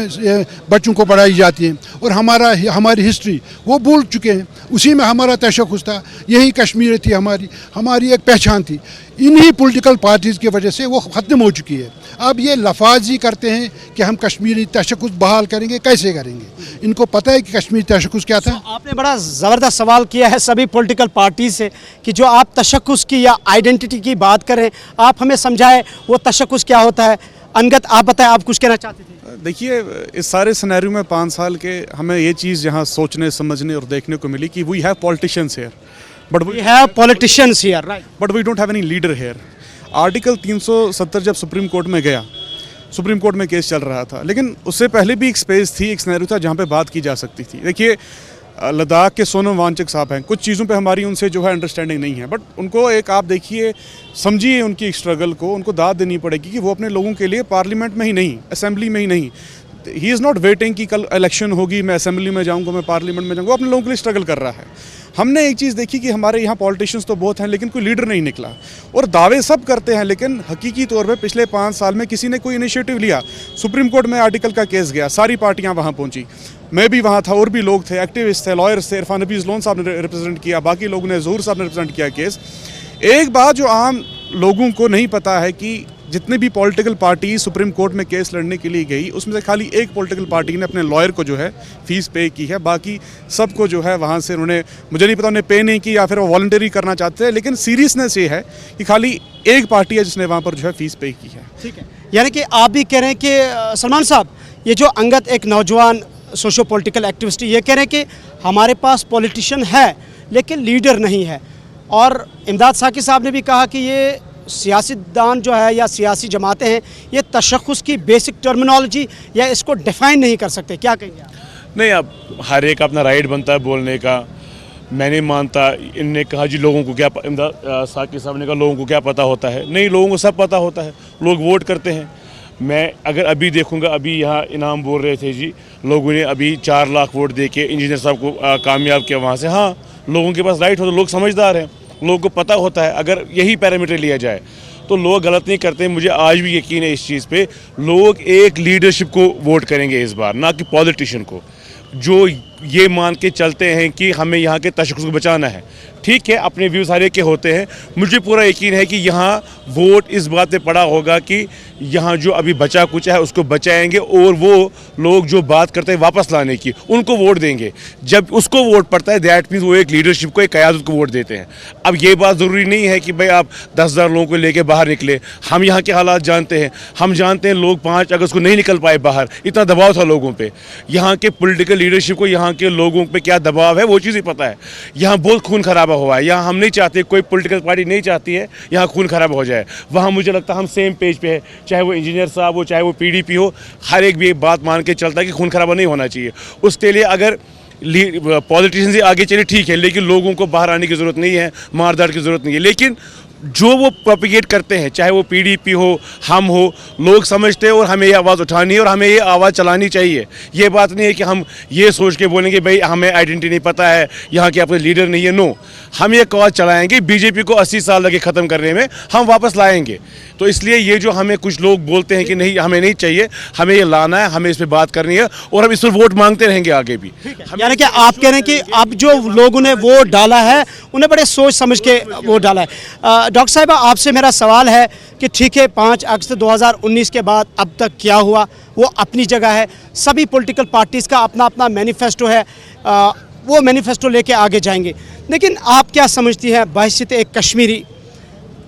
G: बच्चों को पढ़ाई जाती हैं, और हमारी हिस्ट्री वो भूल चुके हैं। उसी में हमारा तशख़्ख़ुस था, यही कश्मीर थी, हमारी एक पहचान थी। इन्हीं पॉलिटिकल पार्टीज़ की वजह से वो ख़त्म हो चुकी है। अब ये लफाजी करते हैं कि हम कश्मीरी तशख़्ख़ुस बहाल करेंगे, कैसे करेंगे? इनको पता है कि कश्मीरी तशख़्ख़ुस क्या था।
A: आपने बड़ा ज़बरदस्त सवाल किया है सभी पॉलिटिकल पार्टी से कि जो आप तशख़्ख़ुस की या आइडेंटिटी की बात करें, आप हमें समझाएं वो तशख़्ख़ुस क्या होता है। अनगत आप बताएं, आप कुछ कहना चाहते थे?
H: देखिए, इस सारे सिनेरियो में 5 साल के हमें ये चीज़ यहाँ सोचने समझने और देखने को मिली कि we have politicians here, but we
A: have politicians here, right,
H: but we don't have any leader here. Article 370 जब सुप्रीम कोर्ट में गया, सुप्रीम कोर्ट में केस चल रहा था, लेकिन उससे पहले भी एक स्पेस थी, एक सिनेरियो था जहाँ पे बात की जा सकती थी। देखिए, लद्दाख के सोनम वांगचुक साहब हैं, कुछ चीज़ों पे हमारी उनसे जो है अंडरस्टैंडिंग नहीं है, बट उनको एक आप देखिए, समझिए उनकी स्ट्रगल को, उनको दाद देनी पड़ेगी कि वो अपने लोगों के लिए पार्लियामेंट में ही नहीं, असेंबली में ही नहीं, ही इज़ नॉट वेटिंग कि कल इलेक्शन होगी, मैं असेंबली में जाऊँगा, मैं पार्लियामेंट में जाऊँगा, वो अपने लोगों के लिए स्ट्रगल कर रहा है। हमने एक चीज़ देखी कि हमारे यहाँ पॉलिटिशियंस तो बहुत हैं, लेकिन कोई लीडर नहीं निकला, और दावे सब करते हैं, लेकिन हकीकी तौर पे पिछले 5 साल में किसी ने कोई इनिशिएटिव लिया? सुप्रीम कोर्ट में आर्टिकल का केस गया, सारी पार्टियाँ वहाँ पहुँची, मैं भी वहाँ था, और भी लोग थे, एक्टिविस्ट थे, लॉयर्स थे, इरफान नबी लोन साहब ने रिप्रेजेंट किया, बाकी लोगों ने, ज़हूर साहब ने रिप्रेजेंट किया केस। एक बात जो आम लोगों को नहीं पता है कि जितने भी पॉलिटिकल पार्टी सुप्रीम कोर्ट में केस लड़ने के लिए गई, उसमें से खाली एक पॉलिटिकल पार्टी ने अपने लॉयर को जो है फीस पे की है, बाकी सबको जो है वहाँ से उन्होंने, मुझे नहीं पता उन्हें पे नहीं की या फिर वो वॉलंटरी करना चाहते हैं, लेकिन सीरियसनेस ये है कि खाली एक पार्टी है जिसने वहाँ पर जो है फीस पे की है।
A: ठीक है, यानी कि आप भी कह रहे हैं कि सलमान साहब, ये जो अंगद एक नौजवान सोशो पॉलिटिकल एक्टिविस्ट, ये कह रहे हैं कि हमारे पास पॉलिटिशियन है लेकिन लीडर नहीं है, और इमदाद साकी साहब ने भी कहा कि ये सियासतदान जो है या सियासी जमातें हैं, ये तशख़्ख़ुस की बेसिक टर्मिनोलॉजी या इसको डिफ़ाइन नहीं कर सकते। क्या कहेंगे आप?
C: नहीं, अब हर एक अपना राइट बनता है बोलने का, मैं नहीं मानता। इनने कहा जी लोगों को क्या, साकी साहब ने कहा लोगों को क्या पता होता है। नहीं, लोगों को सब पता होता है, लोग वोट करते हैं। मैं अगर अभी देखूंगा, अभी यहाँ इनाम बोल रहे थे जी, लोगों ने अभी 4 लाख वोट दे के इंजीनियर साहब को कामयाब किया वहाँ से। हाँ, लोगों के पास राइट हो तो लोग समझदार हैं, लोगों को पता होता है। अगर यही पैरामीटर लिया जाए तो लोग गलत नहीं करते। मुझे आज भी यकीन है इस चीज़ पे, लोग एक लीडरशिप को वोट करेंगे इस बार, ना कि पॉलिटिशियन को, जो ये मान के चलते हैं कि हमें यहाँ के तशख़्ख़ुस को बचाना है। ठीक है, अपने व्यूज़ हर एक के होते हैं। मुझे पूरा यकीन है कि यहाँ वोट इस बात पे पड़ा होगा कि यहाँ जो अभी बचा कुछ है उसको बचाएंगे, और वो लोग जो बात करते हैं वापस लाने की, उनको वोट देंगे। जब उसको वोट पड़ता है, दैट मीन्स वो एक लीडरशिप को, एक क़यादत को वोट देते हैं। अब ये बात ज़रूरी नहीं है कि भाई आप 10,000 लोगों को लेके बाहर निकले। हम यहाँ के हालात जानते हैं, हम जानते हैं लोग 5 अगस्त को नहीं निकल पाए बाहर, इतना दबाव था लोगों पर। यहाँ के पोलिटिकल लीडरशिप को, यहाँ के लोगों पर क्या दबाव है वो चीज़ ही पता है। यहाँ बहुत खून खराबा हुआ है, यहाँ हम नहीं चाहते, कोई पॉलिटिकल पार्टी नहीं चाहती है यहाँ खून खराब हो जाए। वहाँ मुझे लगता है हम सेम पेज पे है, चाहे वो इंजीनियर साहब हो, चाहे वो पीडीपी हो, हर एक भी एक बात मान के चलता है कि खून खराबा नहीं होना चाहिए। उसके लिए अगर पॉलिटिशियंस ही आगे चले ठीक है, लेकिन लोगों को बाहर आने की ज़रूरत नहीं है, मारदार की ज़रूरत नहीं है। लेकिन जो वो प्रोपिगेट करते हैं, चाहे वो पीडीपी हो, हम हो, लोग समझते हैं और हमें ये आवाज़ उठानी है और हमें ये आवाज़ चलानी चाहिए। ये बात नहीं है कि हम ये सोच के बोलेंगे भाई हमें आइडेंटिटी नहीं पता है, यहाँ के अपने लीडर नहीं है। नो, हम ये कॉज चलाएंगे। बीजेपी को 80 साल लगे ख़त्म करने में, हम वापस लाएंगे। तो इसलिए ये जो हमें कुछ लोग बोलते हैं कि नहीं हमें नहीं चाहिए, हमें ये लाना है, हमें इस पर बात करनी है, और हम इस पर वोट मांगते रहेंगे आगे भी।
A: यानी कि आप कह रहे हैं कि अब जो लोगों ने वोट डाला है उन्हें बड़े सोच समझ के वोट डाला है। डॉक्टर साहिबा, आपसे मेरा सवाल है कि ठीक है, 5 अगस्त 2019 के बाद अब तक क्या हुआ वो अपनी जगह है। सभी पॉलिटिकल पार्टीज़ का अपना अपना मैनिफेस्टो है, वो मैनिफेस्टो लेके आगे जाएंगे। लेकिन आप क्या समझती हैं बहैसियत एक कश्मीरी,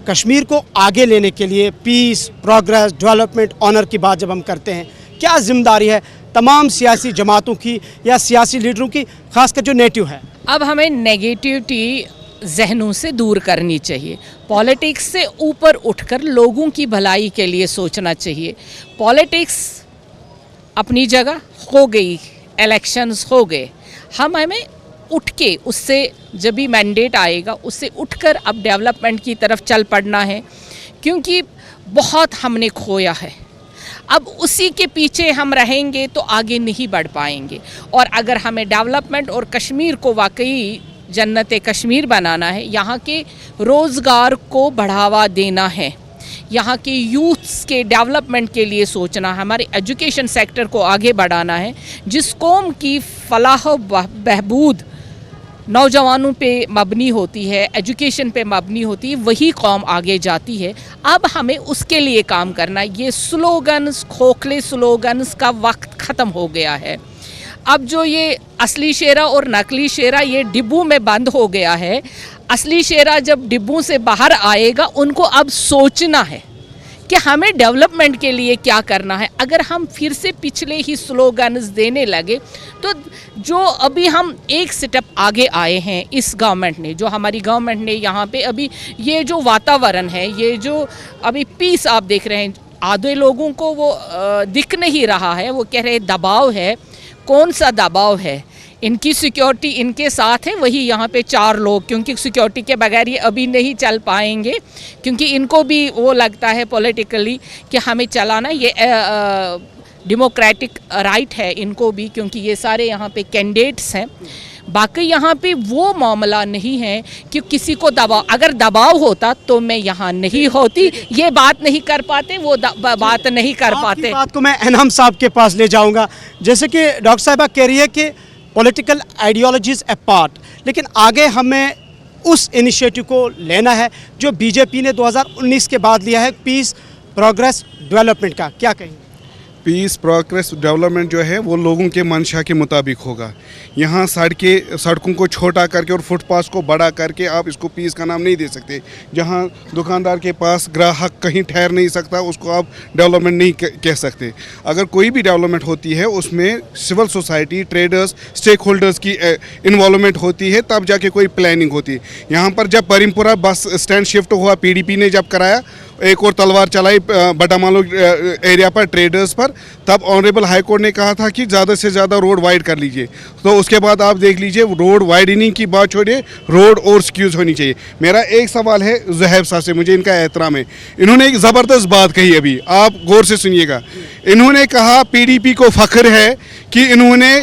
A: कश्मीर को आगे लेने के लिए पीस, प्रोग्रेस, डेवलपमेंट, ऑनर की बात जब हम करते हैं, क्या जिम्मेदारी है तमाम सियासी जमातों की या सियासी लीडरों की, खासकर जो नेटिव है?
B: अब हमें नेगेटिविटी जहनों से दूर करनी चाहिए, पॉलिटिक्स से ऊपर उठकर लोगों की भलाई के लिए सोचना चाहिए। पॉलिटिक्स अपनी जगह हो गई, इलेक्शंस हो गए, हमें उठ के उससे जब भी मैंडेट आएगा उससे उठकर अब डेवलपमेंट की तरफ चल पड़ना है, क्योंकि बहुत हमने खोया है। अब उसी के पीछे हम रहेंगे तो आगे नहीं बढ़ पाएंगे। और अगर हमें डेवलपमेंट और कश्मीर को वाकई जन्नत कश्मीर बनाना है, यहाँ के रोज़गार को बढ़ावा देना है, यहाँ के यूथ्स के डेवलपमेंट के लिए सोचना है, हमारे एजुकेशन सेक्टर को आगे बढ़ाना है, जिस कौम की फलाह बहबूद नौजवानों पे मबनी होती है, एजुकेशन पे मबनी होती है, वही कौम आगे जाती है। अब हमें उसके लिए काम करना है। ये स्लोगन्स, खोखले स्लोगन्स का वक्त ख़त्म हो गया है। अब जो ये असली शेरा और नकली शेरा ये डिब्बों में बंद हो गया है। असली शेरा जब डिब्बों से बाहर आएगा, उनको अब सोचना है कि हमें डेवलपमेंट के लिए क्या करना है। अगर हम फिर से पिछले ही स्लोगन्स देने लगे तो जो अभी हम एक स्टेप आगे आए हैं इस गवर्नमेंट ने, जो हमारी गवर्नमेंट ने यहाँ पे अभी ये जो वातावरण है, ये जो अभी पीस आप देख रहे हैं, आधे लोगों को वो दिख नहीं रहा है, वो कह रहे दबाव है। कौन सा दबाव है? इनकी सिक्योरिटी इनके साथ है, वही यहाँ पे 4 लोग, क्योंकि सिक्योरिटी के बगैर ये अभी नहीं चल पाएंगे, क्योंकि इनको भी वो लगता है पॉलिटिकली कि हमें चलाना, ये डेमोक्रेटिक राइट है इनको भी, क्योंकि ये सारे यहाँ पे कैंडिडेट्स हैं। बाकी यहाँ पे वो मामला नहीं है कि किसी को दबाव, अगर दबाव होता तो मैं यहाँ नहीं होती, ये बात नहीं कर पाते, वो बात नहीं कर पाते।
A: आपकी बात को मैं एनहम साहब के पास ले जाऊँगा। जैसे कि डॉक्टर साहिबा कह रही है कि पॉलिटिकल आइडियोलॉजीज अपार्ट, लेकिन आगे हमें उस इनिशिएटिव को लेना है जो बीजेपी ने 2019 के बाद लिया है, पीस प्रोग्रेस डेवलपमेंट का। क्या कहेंगे?
E: पीस प्रोग्रेस डेवलपमेंट जो है वो लोगों के मंशा के मुताबिक होगा। यहाँ सड़कों को छोटा करके और फुटपाथ को बड़ा करके आप इसको पीस का नाम नहीं दे सकते। जहाँ दुकानदार के पास ग्राहक कहीं ठहर नहीं सकता, उसको आप डेवलपमेंट नहीं कह सकते। अगर कोई भी डेवलपमेंट होती है उसमें civil society, traders, stakeholders की इन्वॉल्वमेंट होती है, तब जाके कोई प्लानिंग होती है। यहाँ पर जब परिमपुरा बस स्टैंड शिफ्ट हुआ, पीडीपी ने जब कराया, एक और तलवार चलाई बटामालो एरिया पर ट्रेडर्स पर, तब ऑनरेबल हाई कोर्ट ने कहा था कि ज़्यादा से ज़्यादा रोड वाइड कर लीजिए। तो उसके बाद आप देख लीजिए, रोड वाइडनिंग की बात छोड़िए, रोड और सिक्योर होनी चाहिए। मेरा एक सवाल है ज़ुहैब साहब से, मुझे इनका एहतराम है। इन्होंने एक ज़बरदस्त बात कही, अभी आप गौर से सुनिएगा। इन्होंने कहा पीडीपी को फ़ख्र है कि इन्होंने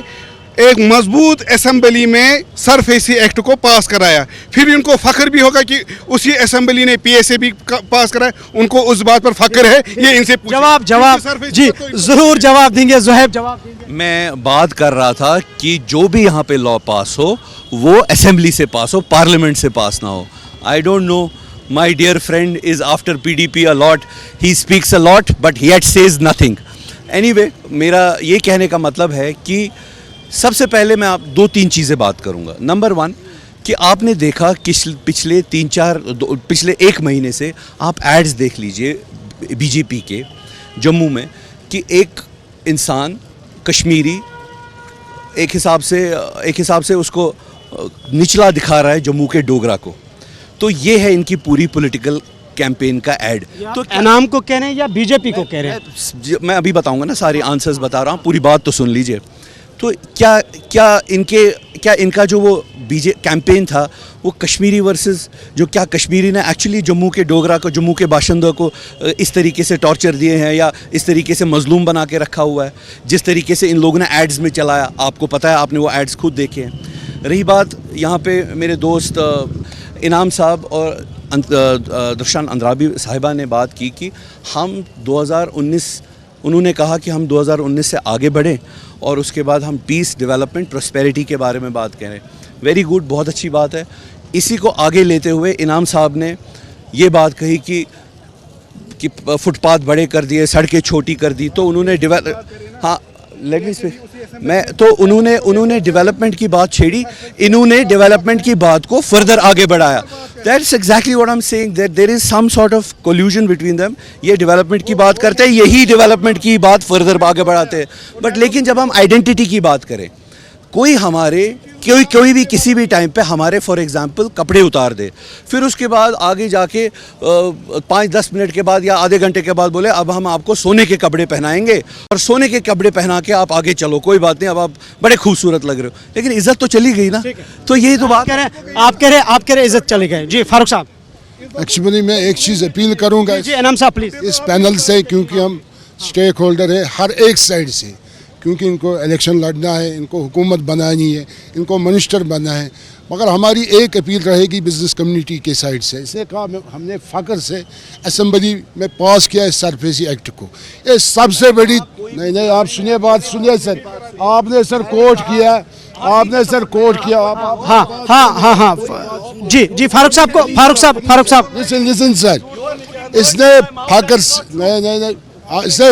E: एक मजबूत असेंबली में सरफेसी एक्ट को पास कराया। फिर इनको फ़ख्र भी होगा कि उसी असेंबली ने पीएसए भी पास कराया, उनको उस बात पर फ़ख्र है। ये इनसे
A: जवाब जी ज़रूर जवाब देंगे, ज़ुहैब जवाब देंगे।
F: मैं बात कर रहा था कि जो भी यहाँ पे लॉ पास हो वो असेंबली से पास हो, पार्लियामेंट से पास ना हो। I don't know, my dear friend is after PDP a lot, he speaks a lot but he says nothing. Anyway, मेरा ये कहने का मतलब है कि सबसे पहले मैं आप 2-3 चीज़ें बात करूंगा। नंबर 1 कि आपने देखा कि पिछले 1 महीने से आप एड्स देख लीजिए बीजेपी के जम्मू में, कि एक इंसान कश्मीरी एक हिसाब से उसको निचला दिखा रहा है जम्मू के डोगरा को। तो ये है इनकी पूरी पॉलिटिकल कैंपेन का एड। तो
A: एनाम को कह रहे हैं या बीजेपी को कह रहे हैं?
F: मैं अभी बताऊंगा ना, सारे आंसर्स बता रहा हूँ, पूरी बात तो सुन लीजिए। तो क्या इनका जो वो कैंपेन था वो कश्मीरी वर्सेस, जो क्या कश्मीरी ने एक्चुअली जम्मू के डोगरा को, जम्मू के बाशिंदों को इस तरीके से टॉर्चर दिए हैं या इस तरीके से मजलूम बना के रखा हुआ है, जिस तरीके से इन लोगों ने एड्स में चलाया, आपको पता है, आपने वो एड्स खुद देखे हैं। रही बात यहाँ पे मेरे दोस्त इनाम साहब और दर्शन अंद्राबी साहिबा ने बात की कि हम 2019, उन्होंने कहा कि हम 2019 से आगे बढ़ें और उसके बाद हम पीस, डेवलपमेंट, प्रॉस्पेरिटी के बारे में बात करें। वेरी गुड, बहुत अच्छी बात है। इसी को आगे लेते हुए इनाम साहब ने ये बात कही कि फुटपाथ बड़े कर दिए, सड़कें छोटी कर दी, तो उन्होंने हाँ लेट मी स्पीक। मैं तो उन्होंने डेवलपमेंट की बात छेड़ी, इन्होंने डेवलपमेंट की बात को फर्दर आगे बढ़ाया। That's exactly what I am saying, that there is some sort of collusion between them. ये डेवलपमेंट की बात करते हैं, यही डेवलपमेंट की बात फर्दर आगे बढ़ाते हैं। बट लेकिन जब हम आइडेंटिटी की बात करें, कोई भी किसी भी टाइम पे हमारे फॉर एग्जांपल कपड़े उतार दे, फिर उसके बाद आगे जाके 5-10 मिनट के बाद या आधे घंटे के बाद बोले अब हम आपको सोने के कपड़े पहनाएंगे और सोने के कपड़े पहना के आप आगे चलो, कोई बात नहीं, अब आप बड़े खूबसूरत लग रहे हो, लेकिन इज्जत तो चली गई ना। तो यही तो बात
A: आप कह रहे इज्जत चली गई। जी फारूक साहब।
J: एक्चुअली मैं एक चीज़ अपील करूँगा
A: जी एनाम साहब प्लीज।
J: इस पैनल से, क्योंकि हम स्टेक होल्डर है हर एक साइड से, क्योंकि इनको इलेक्शन लड़ना है, इनको हुकूमत बनानी है, इनको मिनिस्टर बनना है, मगर हमारी एक अपील रहेगी बिजनेस कम्युनिटी के साइड से। इसने कहा हमने फ़ख्र से असम्बली में पास किया है सरफेसी एक्ट को, ये सबसे बड़ी। नहीं आप सुनिए बात, सुनिए सर, आपने सर कोट किया, आपने सर कोट किया।
A: हाँ जी फारूक साहब
J: लिसन सर, इसने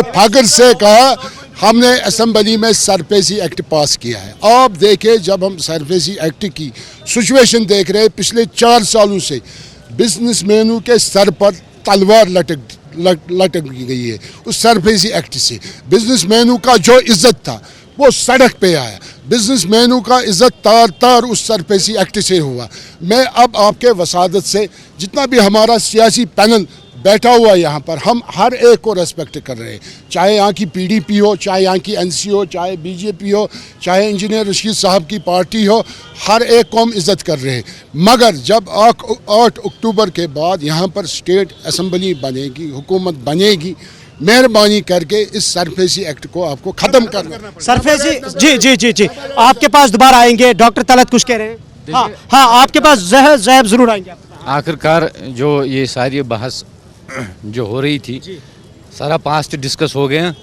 J: फ़ख्र से कहा हमने असम्बली में सरफेसी एक्ट पास किया है। आप देखें, जब हम सरफेसी एक्ट की सिचुएशन देख रहे हैं, पिछले 4 सालों से बिजनेसमैनों के सर पर तलवार लटक गई है उस सरफेसी एक्ट से। बिजनेसमैनों का जो इज्जत था वो सड़क पे आया, बिजनेसमैनों का इज्जत तार उस सरफेसी एक्ट से हुआ। मैं अब आपके वसादत से, जितना भी हमारा सियासी पैनल बैठा हुआ है यहाँ पर, हम हर एक को रेस्पेक्ट कर रहे हैं, चाहे यहाँ की PDP हो, चाहे यहाँ की NC हो, चाहे BJP हो, चाहे इंजीनियर रशीद साहब की पार्टी हो, हर एक को हम इज़्ज़त कर रहे हैं। मगर जब 8 अक्टूबर के बाद यहाँ पर स्टेट असम्बली बनेगी, हुकूमत बनेगी, मेहरबानी करके इस सरफेसी एक्ट को आपको ख़त्म करना।
A: सरफेसी जी आपके पास दोबारा आएंगे। डॉक्टर तलत कुछ कह रहे हैं। हाँ आपके पास ज़हब ज़रूर आएंगे।
D: आखिरकार जो ये सारी बहस जो हो रही थी, सारा पास्ट डिस्कस हो गया।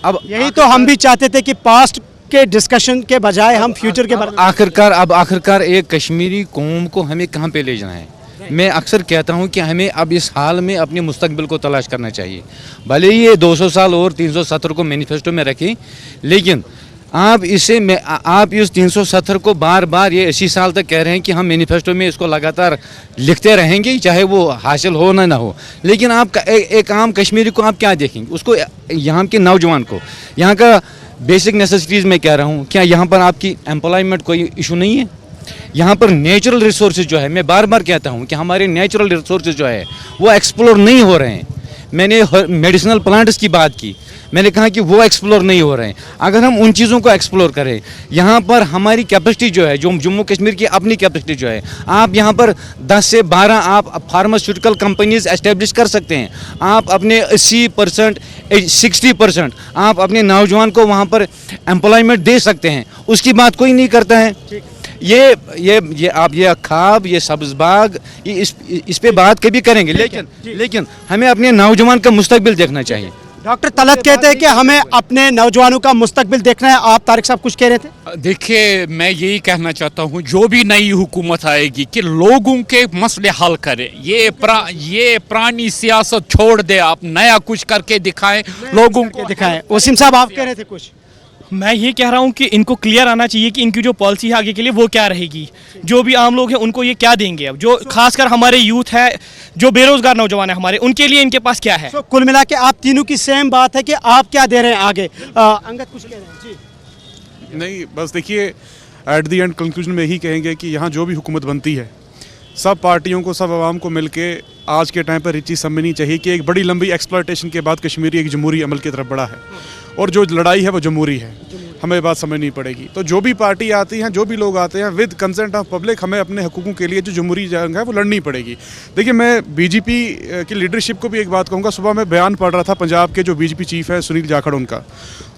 D: अब
A: यही तो हम भी चाहते थे कि पास्ट के डिस्कशन के बजाय हम फ्यूचर के बारे में
D: आखिरकार एक कश्मीरी कौम को हमें कहाँ पे ले जाना है। मैं अक्सर कहता हूँ कि हमें अब इस हाल में अपने मुस्तकबिल को तलाश करना चाहिए। भले ही ये 200 साल और 370 को मैनिफेस्टो में रखें, लेकिन आप इस 370 को बार बार ये 80 साल तक कह रहे हैं कि हम मैनिफेस्टो में इसको लगातार लिखते रहेंगे, चाहे वो हासिल हो ना हो। लेकिन आप एक आम कश्मीरी को आप क्या देखेंगे, उसको, यहाँ के नौजवान को, यहाँ का बेसिक नेसेसिटीज़ में कह रहा हूँ, क्या यहाँ पर आपकी एम्प्लॉयमेंट कोई इशू नहीं है? यहाँ पर नेचुरल रिसोर्सेज जो है, मैं बार बार कहता हूँ कि हमारे नेचुरल रिसोर्सेज जो है वो एक्सप्लोर नहीं हो रहे हैं। मैंने मेडिसिनल प्लांट्स की बात की, मैंने कहा कि वो एक्सप्लोर नहीं हो रहे हैं। अगर हम उन चीज़ों को एक्सप्लोर करें, यहाँ पर हमारी कैपेसिटी जो है, जो जम्मू कश्मीर की अपनी कैपेसिटी जो है, आप यहाँ पर 10 से 12 आप फार्मास्यूटिकल कंपनीज एस्टेब्लिश कर सकते हैं। आप अपने 80% 60% आप अपने नौजवान को वहाँ पर एम्प्लॉयमेंट दे सकते हैं। उसकी बात कोई नहीं करता है। ये ख्वाब, ये सब्ज़ बाग, इस पे बात कभी करेंगे, लेकिन हमें अपने नौजवान का मुस्तकबिल देखना चाहिए।
A: डॉक्टर तलत कहते हैं कि हमें अपने नौजवानों का मुस्तकबिल देखना है। आप तारिक साहब कुछ कह रहे थे।
I: देखिए, मैं यही कहना चाहता हूँ, जो भी नई हुकूमत आएगी कि लोगों के मसले हल करे। ये पुरानी सियासत छोड़ दे, आप नया कुछ करके दिखाएं, लोगों को दिखाएं।
A: वसीम साहब आप कह रहे थे कुछ।
K: मैं ये कह रहा हूँ कि इनको क्लियर आना चाहिए कि इनकी जो पॉलिसी है आगे के लिए वो क्या रहेगी। जो भी आम लोग हैं उनको ये क्या देंगे, अब जो खासकर हमारे यूथ है, जो बेरोजगार नौजवान है हमारे, उनके लिए इनके पास क्या है।
A: कुल मिला के आप तीनों की सेम बात है कि आप क्या दे रहे हैं आगे। अंगद कुछ कह रहे हैं जी।
H: नहीं, बस देखिए, एट द एंड कंक्लूजन में यही कहेंगे कि यहाँ जो भी हुकूमत बनती है, सब पार्टियों को, सब आवाम को मिलके आज के टाइम पर ये चीज़ समझनी चाहिए कि एक बड़ी लंबी एक्सप्लॉयटेशन के बाद कश्मीरी एक जमहूरी अमल की तरफ बढ़ा है, और जो लड़ाई है वो जमहूरी है। हमें बात समझनी पड़ेगी। तो जो भी पार्टी आती हैं, जो भी लोग आते हैं, विद कंसेंट ऑफ पब्लिक, हमें अपने हकूक़ों के लिए जो जमहूरी जंग है वो लड़नी पड़ेगी। देखिए, मैं BJP की लीडरशिप को भी एक बात कहूँगा। सुबह मैं बयान पढ़ रहा था, पंजाब के जो BJP चीफ है सुनील जाखड़,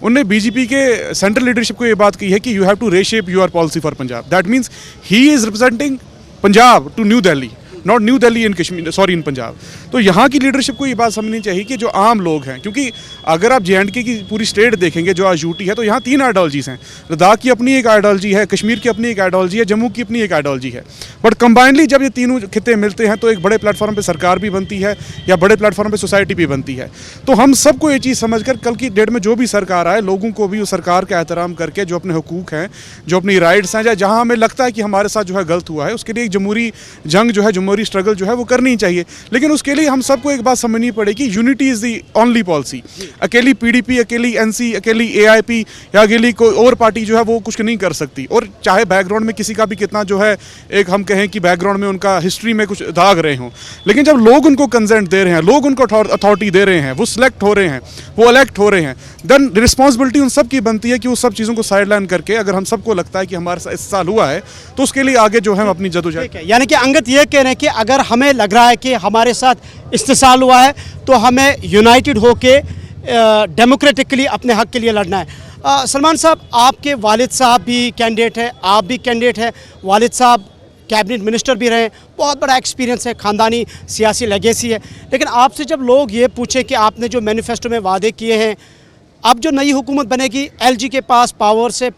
H: उनने BJP के सेंट्रल लीडरशिप को ये बात की है कि you have to reshape your policy for Punjab. That means he is representing Punjab to new Delhi. Not new Delhi in Kashmir, sorry in Punjab. तो यहाँ की लीडरशिप को ये बात समझनी चाहिए कि जो आम लोग हैं, क्योंकि अगर आप JNK की पूरी स्टेट देखेंगे जो आज यूटी है, तो यहाँ 3 आइडियोलॉजीज हैं। लद्दाख की अपनी एक आइडियोलॉजी है, कश्मीर की अपनी एक आइडियोलॉजी है, जम्मू की अपनी एक आइडियोलॉजी है। बट कंबाइनली जब ये तीनों खिते मिलते हैं तो एक बड़े प्लेटफॉर्म पर सरकार भी बनती है या बड़े प्लेटफॉर्म पर सोसाइटी भी बनती है। तो हम सबको ये चीज़ समझकर कल की डेट में जो भी सरकार आए, लोगों को भी उस सरकार का एहतराम करके जो अपने हुकूक हैं, जो अपनी राइट्स हैं, या जहाँ हमें लगता है कि हमारे साथ जो है गलत हुआ है, उसके लिए एक जमहूरी जंग जो है, जमहूरी स्ट्रगल जो है वो करनी चाहिए। लेकिन उसके लिए हम सबको एक बात समझनी पड़ेगी, unity is the only policy. अकेली PDP, अकेली NC, अकेली AIP या अकेली कोई और पार्टी जो है वो कुछ नहीं कर सकती। और चाहे बैकग्राउंड में किसी का भी कितना जो है, एक हम कहें कि बैकग्राउंड में उनका हिस्ट्री में कुछ दाग रहे हों, लेकिन जब लोग उनको कंसेंट दे रहे हैं, लोग उनको अथॉरिटी दे रहे हैं, वो सिलेक्ट हो रहे हैं, वो इलेक्ट हो रहे हैं, देन रिस्पॉन्सिबिलिटी उन सब की बनती है कि उस सब चीज़ों को साइडलाइन करके, अगर हम सबको लगता है कि हमारे साथ इस साल हुआ है तो उसके लिए आगे जो है हम अपनी जदोजहद।
A: यानी कि अंगद ये कह रहे हैं कि अगर हमें लग रहा है कि हमारे साथ इस्तेसाल हुआ है तो हमें यूनाइटेड होके डेमोक्रेटिकली अपने हक के लिए लड़ना है। सलमान साहब, आपके वालिद साहब भी कैंडिडेट हैं, आप भी कैंडिडेट हैं, वालिद साहब कैबिनेट मिनिस्टर भी रहे, बहुत बड़ा एक्सपीरियंस है, ख़ानदानी सियासी लेगेसी है। लेकिन आपसे जब लोग ये पूछें कि आपने जो मैनिफेस्टो में वादे किए हैं, अब जो नई हुकूमत बनेगी, LG के पास पावर्स है,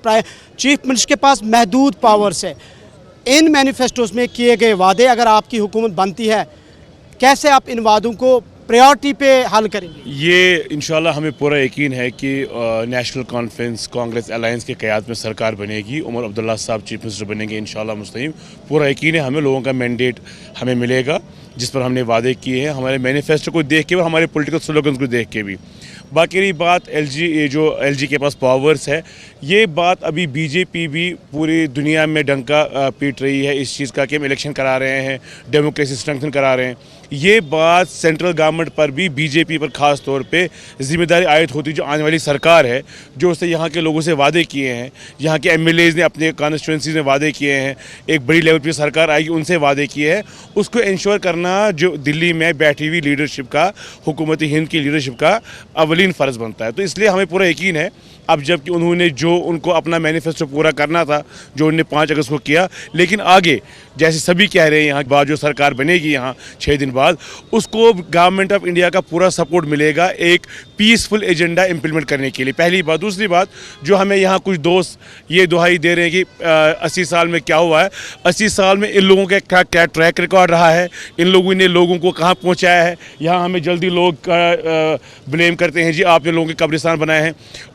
A: चीफ मिनिस्टर के पास महदूद पावर्स है, इन मैनिफेस्टोज़ में किए गए वादे अगर आपकी हुकूमत बनती है, कैसे आप इन वादों को प्रायोरिटी पे हल करेंगे?
C: ये इंशाल्लाह हमें पूरा यकीन है कि नेशनल कॉन्फ्रेंस कांग्रेस अलायंस के क़यादत में सरकार बनेगी, उमर अब्दुल्ला साहब चीफ मिनिस्टर बनेंगे इंशाल्लाह मुस्तकीम। पूरा यकीन है हमें, लोगों का मैंडेट हमें मिलेगा जिस पर हमने वादे किए हैं, हमारे मैनिफेस्टो को देख के और हमारे पॉलिटिकल स्लोगन्स को देख के भी। बाकी रही बात LG के पास पावर्स है, ये बात अभी BJP भी पूरी दुनिया में डंका पीट रही है इस चीज़ का कि हम इलेक्शन करा रहे हैं, डेमोक्रेसी स्ट्रेंथन करा रहे हैं। ये बात सेंट्रल गवर्नमेंट पर भी, BJP पर ख़ास तौर पे जिम्मेदारी आयद होती जो आने वाली सरकार है, जो उसने यहाँ के लोगों से वादे किए हैं, यहाँ के MLAs ने अपने कॉन्स्टिट्यूंसीज में वादे किए हैं, एक बड़ी लेवल पर सरकार आएगी उनसे वादे किए हैं, उसको इंश्योर करना जो दिल्ली में बैठी हुई लीडरशिप का, हुकूमत हिंद की लीडरशिप का अवलीन फ़र्ज़ बनता है। तो इसलिए हमें पूरा यकीन है, अब जबकि उन्होंने जो उनको अपना मैनिफेस्टो पूरा करना था, जो उन्होंने 5 अगस्त को किया, लेकिन आगे जैसे सभी कह रहे हैं यहाँ बाद जो सरकार बनेगी यहाँ 6 दिन बाद, उसको गवर्नमेंट ऑफ इंडिया का पूरा सपोर्ट मिलेगा एक पीसफुल एजेंडा इम्प्लीमेंट करने के लिए, पहली बात। दूसरी बात, जो हमें यहाँ कुछ दोस्त ये दुहाई दे रहे हैं कि 80 साल में क्या हुआ है, 80 साल में इन लोगों का क्या ट्रैक रिकॉर्ड रहा है, इन लोगों ने लोगों को कहाँ पहुँचाया है। यहाँ हमें जल्दी लोग ब्लेम करते हैं, जी आपने लोगों के कब्रिस्तान बनाए हैं।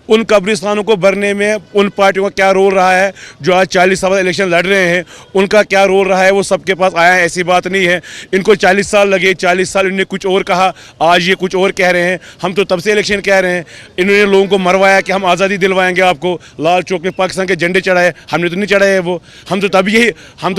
C: उन कब्रिस्तानों को भरने में उन पार्टियों का क्या रोल रहा है जो आज 40 साल इलेक्शन लड़ रहे हैं, उनका क्या रोल रहा है, वो सबके पास आया है। ऐसी बात नहीं है इनको 40 साल लगे, 40 साल इन्होंने कुछ और कहा, आज ये कुछ और कह रहे हैं। हम तो तब से इलेक्शन कह रहे हैं, इन्होंने लोगों को मरवाया कि हम आज़ादी दिलवाएंगे आपको, लाल चौक में पाकिस्तान के झंडे चढ़ाए, हमने तो नहीं चढ़ाए है वो, हम तो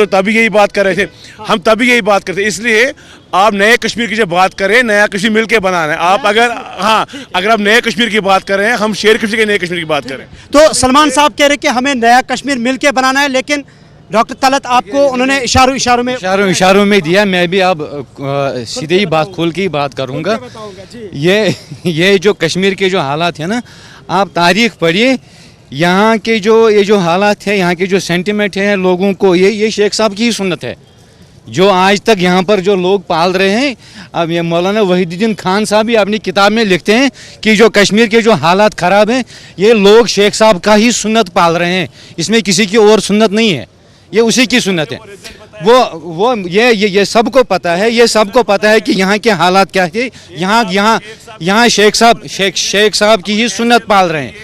C: तभी यही बात कर रहे थे, हम तभी यही बात करते। इसलिए आप नए कश्मीर की जब बात करें, नया कश्मीर मिलकर बनाना है। आप अगर आप नए कश्मीर की बात कर रहे हैं, हम शेर कश्मीर के नए कश्मीर की बात करें।
A: तो सलमान साहब कह रहे हैं कि हमें नया कश्मीर मिलकर बनाना है, लेकिन डॉक्टर तलत आपको उन्होंने
D: इशारों में दिया। मैं भी अब सीधे ही बात खोल के ही बात करूंगा। ये जो कश्मीर के जो हालात है ना, आप तारीख पढ़िए, यहाँ के ये जो हालात है, यहाँ के जो सेंटिमेंट है लोगों को, ये शेख साहब की ही सुन्नत है जो आज तक यहाँ पर जो लोग पाल रहे हैं। अब ये मौलाना वहीदुद्दीन खान साहब भी अपनी किताब में लिखते हैं कि जो कश्मीर के जो हालात ख़राब हैं, ये लोग शेख साहब का ही सुन्नत पाल रहे हैं, इसमें किसी की और सुन्नत नहीं है, ये उसी की सुन्नत है। वो ये सबको पता है, ये सबको पता है कि यहाँ के हालात क्या है। यहाँ शेख साहब की ही सुन्नत पाल रहे हैं,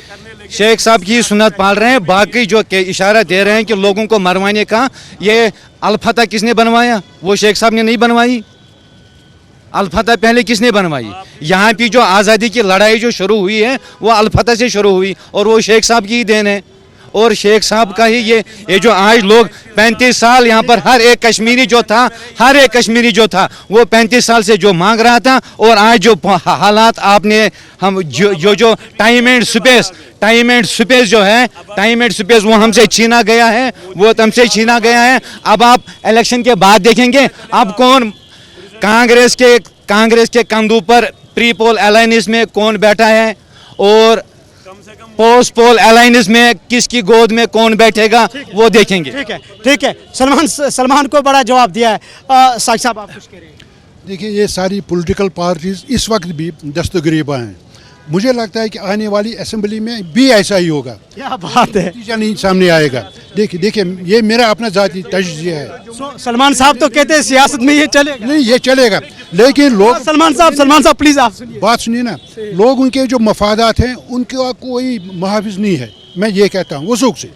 D: शेख साहब की सुन्नत पाल रहे हैं। बाकी जो के इशारा दे रहे हैं कि लोगों को मरवाने का, ये अल-फतह किसने बनवाया? वो शेख साहब ने नहीं बनवाई। अल-फतह पहले किसने बनवाई? यहाँ की जो आज़ादी की लड़ाई जो शुरू हुई है वो अल-फतह से शुरू हुई और वो शेख साहब की ही देन है। और शेख साहब का ही ये जो आज लोग 35 साल यहाँ पर हर एक कश्मीरी जो था वो 35 साल से जो मांग रहा था, और आज जो हालात आपने हम जो टाइम एंड स्पेस जो है, टाइम एंड स्पेस वो हमसे छीना गया है, वो तुमसे छीना गया है। अब आप इलेक्शन के बाद देखेंगे अब कौन कांग्रेस के कंधों पर प्री पोल अलायंस में कौन बैठा है, और पोस्ट पोल अलायंस में किसकी गोद में कौन बैठेगा वो देखेंगे।
A: ठीक है। सलमान को बड़ा जवाब दिया है। साहिब साहब आप कुछ कह रहे हैं?
G: देखिए, ये सारी पॉलिटिकल पार्टीज इस वक्त भी दस्तगरीबा हैं। मुझे लगता है कि आने वाली असेंबली में भी ऐसा ही होगा।
A: क्या बात है,
G: नतीजा नहीं सामने आएगा। देखिए ये मेरा अपना जाती तजज़िया है।
A: सलमान साहब तो कहते हैं सियासत में ये चलेगा।
G: नहीं, ये चलेगा, लेकिन लोग
A: सलमान साहब प्लीज आप सुनिए।
G: बात सुनिए ना, लोगों के जो मफादात हैं उनका कोई मुहाफिज नहीं है। मैं ये कहता हूँ वसूख से।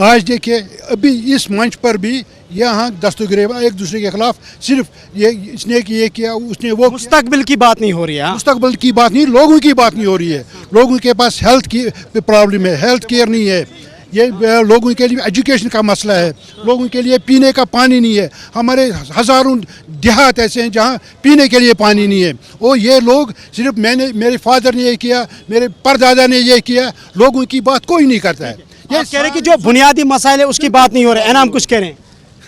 G: आज देखिए, अभी इस मंच पर भी यहाँ दस्तगरेबा एक दूसरे के खिलाफ सिर्फ ये इसने ये किया, उसने वो।
A: मुस्तकबिल की बात नहीं हो रही है।
G: मुस्तकबिल की बात नहीं, लोगों की बात नहीं हो रही है। लोगों के पास हेल्थ की प्रॉब्लम है, हेल्थ केयर नहीं है। ये लोगों के लिए एजुकेशन का मसला है, लोगों के लिए पीने का पानी नहीं है। हमारे हज़ारों देहात ऐसे हैं जहाँ पीने के लिए पानी नहीं है। और ये लोग सिर्फ मेरे फादर ने ये किया, मेरे परदादा ने ये किया, लोगों की बात कोई नहीं करता है।
A: ये कह रहे कि जो बुनियादी मसाइल है उसकी बात नहीं हो रही है। एनाम कुछ कह रहे हैं?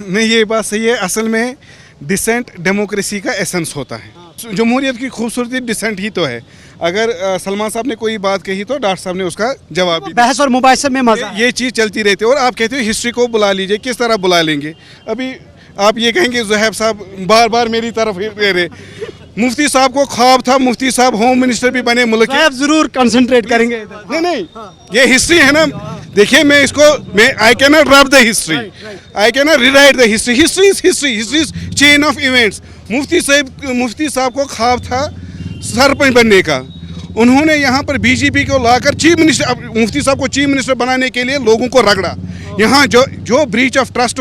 E: नहीं, ये बात सही है। असल में डिसेंट डेमोक्रेसी का एसेंस होता है। जमहूरियत की खूबसूरती डिसेंट ही तो है। अगर सलमान साहब ने कोई बात कही तो डॉक्टर साहब ने उसका जवाब भी
A: बहस और मुबाहिसे में मजा
E: ये चीज़ चलती रहती है। और आप कहते हो हिस्ट्री को बुला लीजिए, किस तरह बुला लेंगे? अभी आप ये कहेंगे ज़ुहैब साहब बार बार मेरी तरफ दे रहे। मुफ्ती साहब को ख्वाब था, मुफ्ती साहब होम मिनिस्टर भी बने मुल्क के।
A: आप जरूर कंसंट्रेट करेंगे।
E: नहीं, ये हिस्ट्री है ना। देखिए, मैं I can not rub the history, I can not rewrite the history. History is chain of events. Mufti साहब को ख्वाब था सरपंच बनने का। उन्होंने यहाँ पर बीजेपी को लाकर चीफ मिनिस्टर, मुफ्ती साहब को चीफ मिनिस्टर बनाने के लिए लोगों को रगड़ा। यहाँ जो breach of trust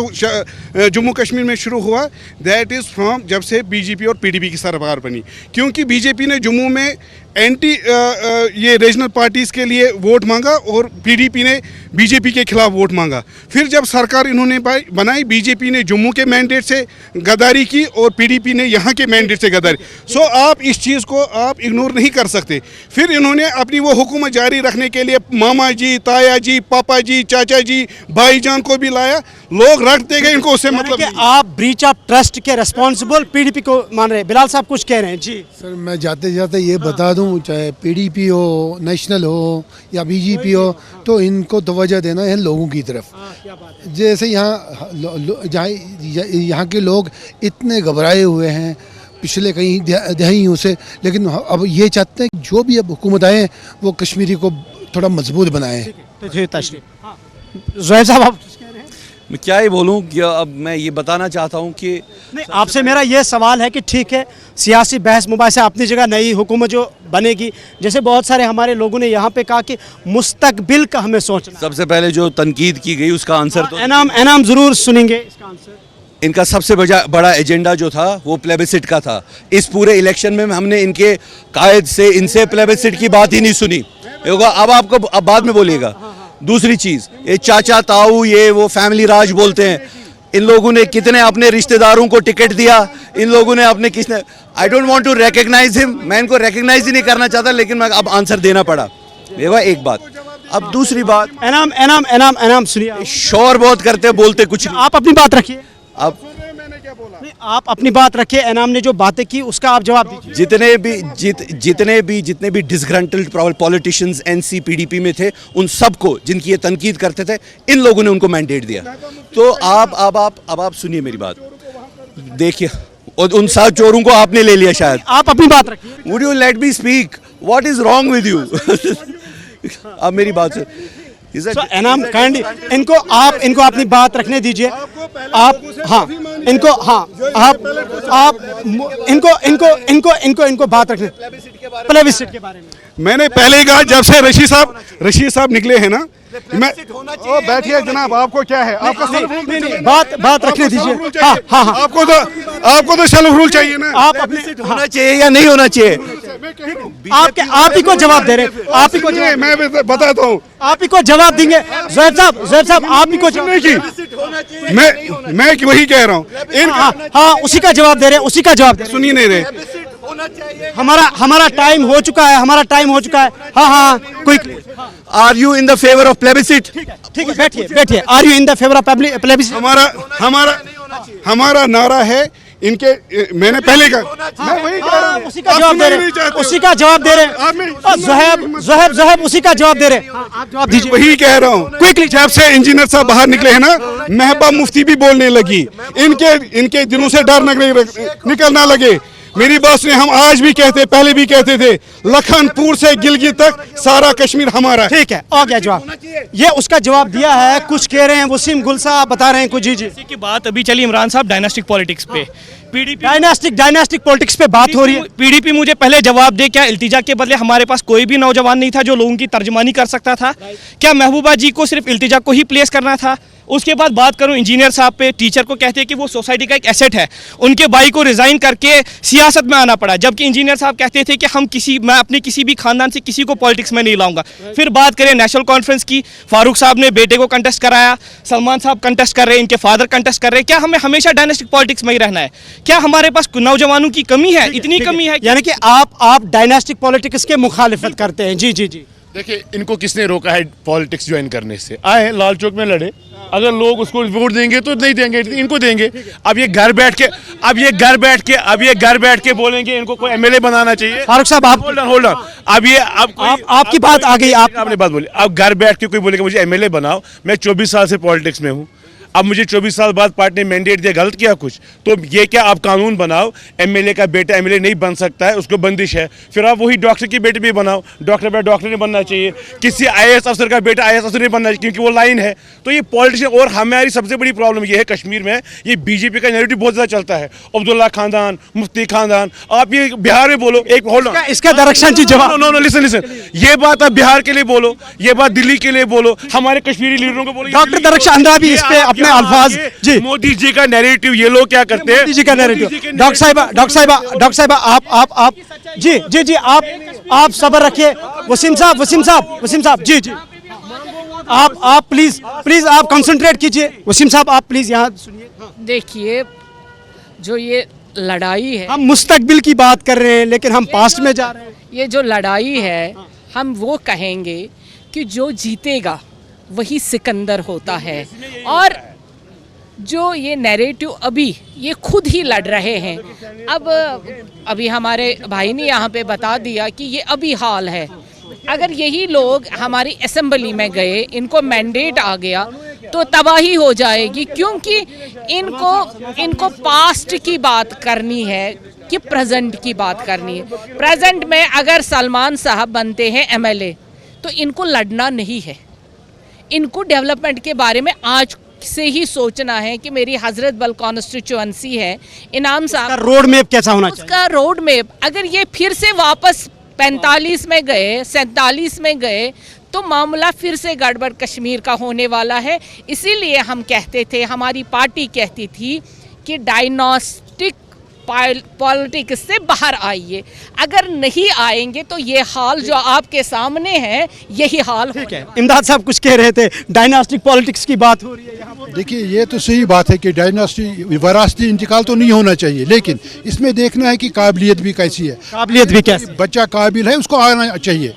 E: Jammu Kashmir में शुरू हुआ, दैट इज़ फ्रॉम जब से बीजेपी और पीडीपी की सरकार बनी। क्योंकि बीजेपी ने जम्मू में एंटी ये रीजनल पार्टीज़ के लिए वोट मांगा और पीडीपी ने बीजेपी के खिलाफ वोट मांगा। फिर जब सरकार इन्होंने बनाई, बीजेपी ने जम्मू के मैंडेट से गद्दारी की और पीडीपी ने यहाँ के मैंडेट से गद्दारी। सो आप इस चीज़ को आप इग्नोर नहीं कर सकते। फिर इन्होंने अपनी वो हुकूमत जारी रखने के लिए मामा जी, ताया जी, पापा जी, चाचा जी, भाईजान को भी लाया। लोग रखते गए, इनको उससे मतलब नहीं।
A: आप ब्रीच ऑफ ट्रस्ट के रिस्पॉन्सिबल पीडीपी को मान रहे हैं। बिलाल साहब कुछ कह रहे हैं। जी
L: सर, मैं जाते जाते ये बता दूं, चाहे पीडीपी हो, नेशनल हो या बीजेपी हो, तो इनको तवज्जो देना है लोगों की तरफ। जैसे यहाँ के लोग इतने घबराए हुए हैं पिछले कई दहाइयों से, लेकिन अब ये चाहते हैं जो भी अब हुकूमत आए वो कश्मीरी को थोड़ा मजबूत बनाए।
A: ज़ुहैब साहब आप
F: मैं क्या ही बोलूँ कि अब मैं ये बताना चाहता हूँ कि
A: नहीं, आपसे मेरा ये सवाल है कि ठीक है, सियासी बहस मुबाहिसा अपनी जगह, नई हुकूमत जो बनेगी, जैसे बहुत सारे हमारे लोगों ने यहाँ पे कहा कि मुस्तकबिल का हमें सोचना।
F: सबसे पहले जो तनकीद की गई उसका आंसर तो
A: एनाम ज़रूर सुनेंगे इसका आंसर।
F: इनका सबसे बड़ा एजेंडा जो था वो प्लेबिसिट का था। इस पूरे इलेक्शन में हमने इनके कायद से इनसे प्लेबिसिट की बात ही नहीं सुनी होगा। अब बाद में बोलिएगा। दूसरी चीज़, ये चाचा ताऊ, ये वो फैमिली राज बोलते हैं। इन लोगों ने कितने अपने रिश्तेदारों को टिकट दिया, इन लोगों ने अपने किसने, I don't want to recognize him, मैं इनको रिकग्नाइज ही नहीं करना चाहता, लेकिन मैं अब आंसर देना पड़ा। ये एक बात। अब दूसरी बात,
A: एनाम सुनिए।
F: शोर बहुत करते बोलते कुछ नहीं।
A: आप अपनी बात रखिए।
F: अब
A: आप अपनी बात रखिए। एनाम ने जो बातें की उसका आप जवाब दीजिए।
F: जितने भी डिसग्रंटल्ड पॉलिटिशियंस एनसी पीडीपी में थे, उन सबको जिनकी ये तनकीद करते थे, इन लोगों ने उनको मैंडेट दिया। तो आप सुनिए मेरी बात। देखिए, और उन 7 चोरों को आपने ले लिया शायद।
A: आप अपनी बात रखिए।
F: Would you let me speak? What is wrong with you? अब मेरी बात से
A: एनाम काइंडली इनको अपनी बात रखने दीजिए। आप इनको बात रखने प्लेबिसिट के बारे में।
E: मैंने पहले ही कहा, जब से रशीद साहब निकले हैं ना, मैं बैठिए जनाब, आपको क्या है? आपका
A: बात रखने दीजिए।
E: आपको तो सेल्फ रूल चाहिए ना।
A: आप अपने
F: होना चाहिए या नहीं होना चाहिए?
A: आप ही को जवाब दे रहे हैं। आप ही को
E: मैं बताता हूँ,
A: आप ही को जवाब देंगे। ज़ुहैब साहब आप ही को जवाब
E: की मैं वही कह रहा हूँ।
A: उसी का जवाब दे रहे हैं, उसी का जवाब दे।
E: सुनिए नहीं रहे।
A: हमारा टाइम हो चुका है। हाँ कोई।
F: Are you in the favour of plebiscite?
A: ठीक है, बैठिए। Are you in the favour of plebiscite?
E: हमारा नारा है इनके मैंने पहले कहा, मैं वही कह रहा हूं।
A: उसी का जवाब दे रहे हैं, उसी का जवाब दे रहे हैं। ज़ुहैब उसी का जवाब दे रहे हैं। आप जवाब दीजिए।
E: वही कह रहा हूँ, क्विकली। जब से इंजीनियर साहब बाहर निकले हैं ना, महबूबा मुफ्ती भी बोलने लगी, इनके दिलों से डर निकलना लगे। मेरी बात सुनिए, हम आज भी कहते, पहले भी कहते थे, लखनपुर से गिलगित तक सारा कश्मीर हमारा है।
A: ठीक है, आ गया जवाब। ये उसका जवाब दिया है। कुछ कह रहे हैं वसीम गुल साहब बता रहे हैं कुछ। जी
K: की बात अभी चली इमरान साहब डायनास्टिक पॉलिटिक्स पे,
A: डायनास्टिक पॉलिटिक्स पे बात हो रही है।
K: पीडीपी मुझे पहले जवाब दे, क्या इल्तिजा के बदले हमारे पास कोई भी नौजवान नहीं था जो लोगों की तर्जमानी कर सकता था? क्या महबूबा जी को सिर्फ इल्तिजा को ही प्लेस करना था? उसके बाद बात करूं इंजीनियर साहब पे, टीचर को कहते हैं कि वो सोसाइटी का एक एसेट है, उनके भाई को रिजाइन करके सियासत में आना पड़ा, जबकि इंजीनियर साहब कहते थे कि मैं अपने किसी भी खानदान से किसी को पॉलिटिक्स में नहीं लाऊंगा। फिर बात करें नेशनल कॉन्फ्रेंस की, फारूक साहब ने बेटे को कंटेस्ट कराया, सलमान साहब कंटेस्ट कर रहे हैं, इनके फादर कंटेस्ट कर रहे हैं। क्या हमें हमेशा डायनेस्टिक पॉलिटिक्स में ही रहना है? क्या हमारे पास नौजवानों की कमी है? इतनी कमी है?
A: यानी कि आप डायनास्टिक पॉलिटिक्स के मुखालिफत करते हैं। जी जी जी।
C: देखिए, इनको किसने रोका है पॉलिटिक्स ज्वाइन करने से? आए लाल चौक में लड़े, अगर लोग उसको वोट देंगे तो नहीं देंगे, इनको देंगे। अब ये घर बैठ के बोलेंगे इनको कोई एमएलए बनाना चाहिए।
A: फारूक साहब, आप
C: होल्ड ऑन।
A: आपकी बात आ गई,
C: आपने बात बोली। अब घर बैठ के कोई बोलेगा मुझे एमएलए बनाओ, मैं 24 साल से पॉलिटिक्स में हूँ, अब मुझे 24 साल बाद पार्टी ने मैंडेट दिया, गलत किया कुछ? तो ये क्या आप कानून बनाओ, एमएलए का बेटा एमएलए नहीं बन सकता है, उसको बंदिश है। फिर आप वही डॉक्टर की बेटी भी बनाओ, डॉक्टर बेटा डॉक्टर नहीं बनना चाहिए, किसी आईएएस अफसर का बेटा आईएएस अफसर नहीं बनना चाहिए, क्योंकि वो लाइन है। तो ये पॉलिटिशियन, और हमारी सबसे बड़ी प्रॉब्लम ये है कश्मीर में, ये बीजेपी का नैरेटिव बहुत ज़्यादा चलता है, अब्दुल्ला खानदान, मुफ्ती खानदान। आप ये बिहार में बोलो, एक होल्ड ऑन,
A: इसका डायरेक्शन जी जवाब।
C: नो लिसन, ये बात आप बिहार के लिए बोलो, ये बात दिल्ली के लिए बोलो, हमारे कश्मीरी लीडरों को बोलो।
A: डॉक्टर दरख्शान अंद्रा भी इस पे अपने अल्फाज। जी,
C: मोदी जी का नैरेटिव, ये लोग क्या करते हैं?
A: मोदी जी का नैरेटिव। डॉक्टर साहिबा आप जी आप सब्र रखिए। वसीम साहब जी आप प्लीज आप कंसंट्रेट कीजिए। वसीम साहब, आप प्लीज यहाँ सुनिए।
B: देखिए, जो ये लड़ाई है,
A: हम मुस्तकबिल की बात कर रहे हैं, लेकिन हम पास्ट में जा रहे हैं।
B: ये जो लड़ाई है, हम वो कहेंगे कि जो जीतेगा वही सिकंदर होता है। और जो ये नैरेटिव अभी ये खुद ही लड़ रहे हैं। अभी हमारे भाई ने यहाँ पे बता दिया कि ये अभी हाल है। अगर यही लोग हमारी असेंबली में गए, इनको मैंडेट आ गया, तो तबाही हो जाएगी, क्योंकि इनको पास्ट की बात करनी है कि प्रेजेंट की बात करनी है। प्रेजेंट में अगर सलमान साहब बनते हैं एमएलए, तो इनको लड़ना नहीं है, इनको डेवलपमेंट के बारे में आज से ही सोचना है कि मेरी हजरत बल कॉन्स्टिट्यूएंसी है, इनाम साहब
A: रोड मैप कैसा होना चाहिए,
B: उसका रोड मैप। अगर ये फिर से वापस 45 में गए, 47 में गए, तो मामला फिर से गड़बड़ कश्मीर का होने वाला है। इसीलिए हम कहते थे, हमारी पार्टी कहती थी कि डायनास्टिक पॉलिटिक्स से बाहर आइए। अगर नहीं आएंगे तो ये हाल जो आपके सामने है, यही हाल होगा।
A: इमदाद साहब कुछ कह रहे थे, डायनास्टिक पॉलिटिक्स की बात हो रही है यहाँ पर।
G: देखिए, ये तो सही बात है कि डायनास्टी वरासती इंतकाल तो नहीं होना चाहिए, लेकिन इसमें देखना है कि काबिलियत भी कैसी है।
A: काबिलियत भी कैसी?
G: बच्चा काबिल है, उसको आना चाहिए।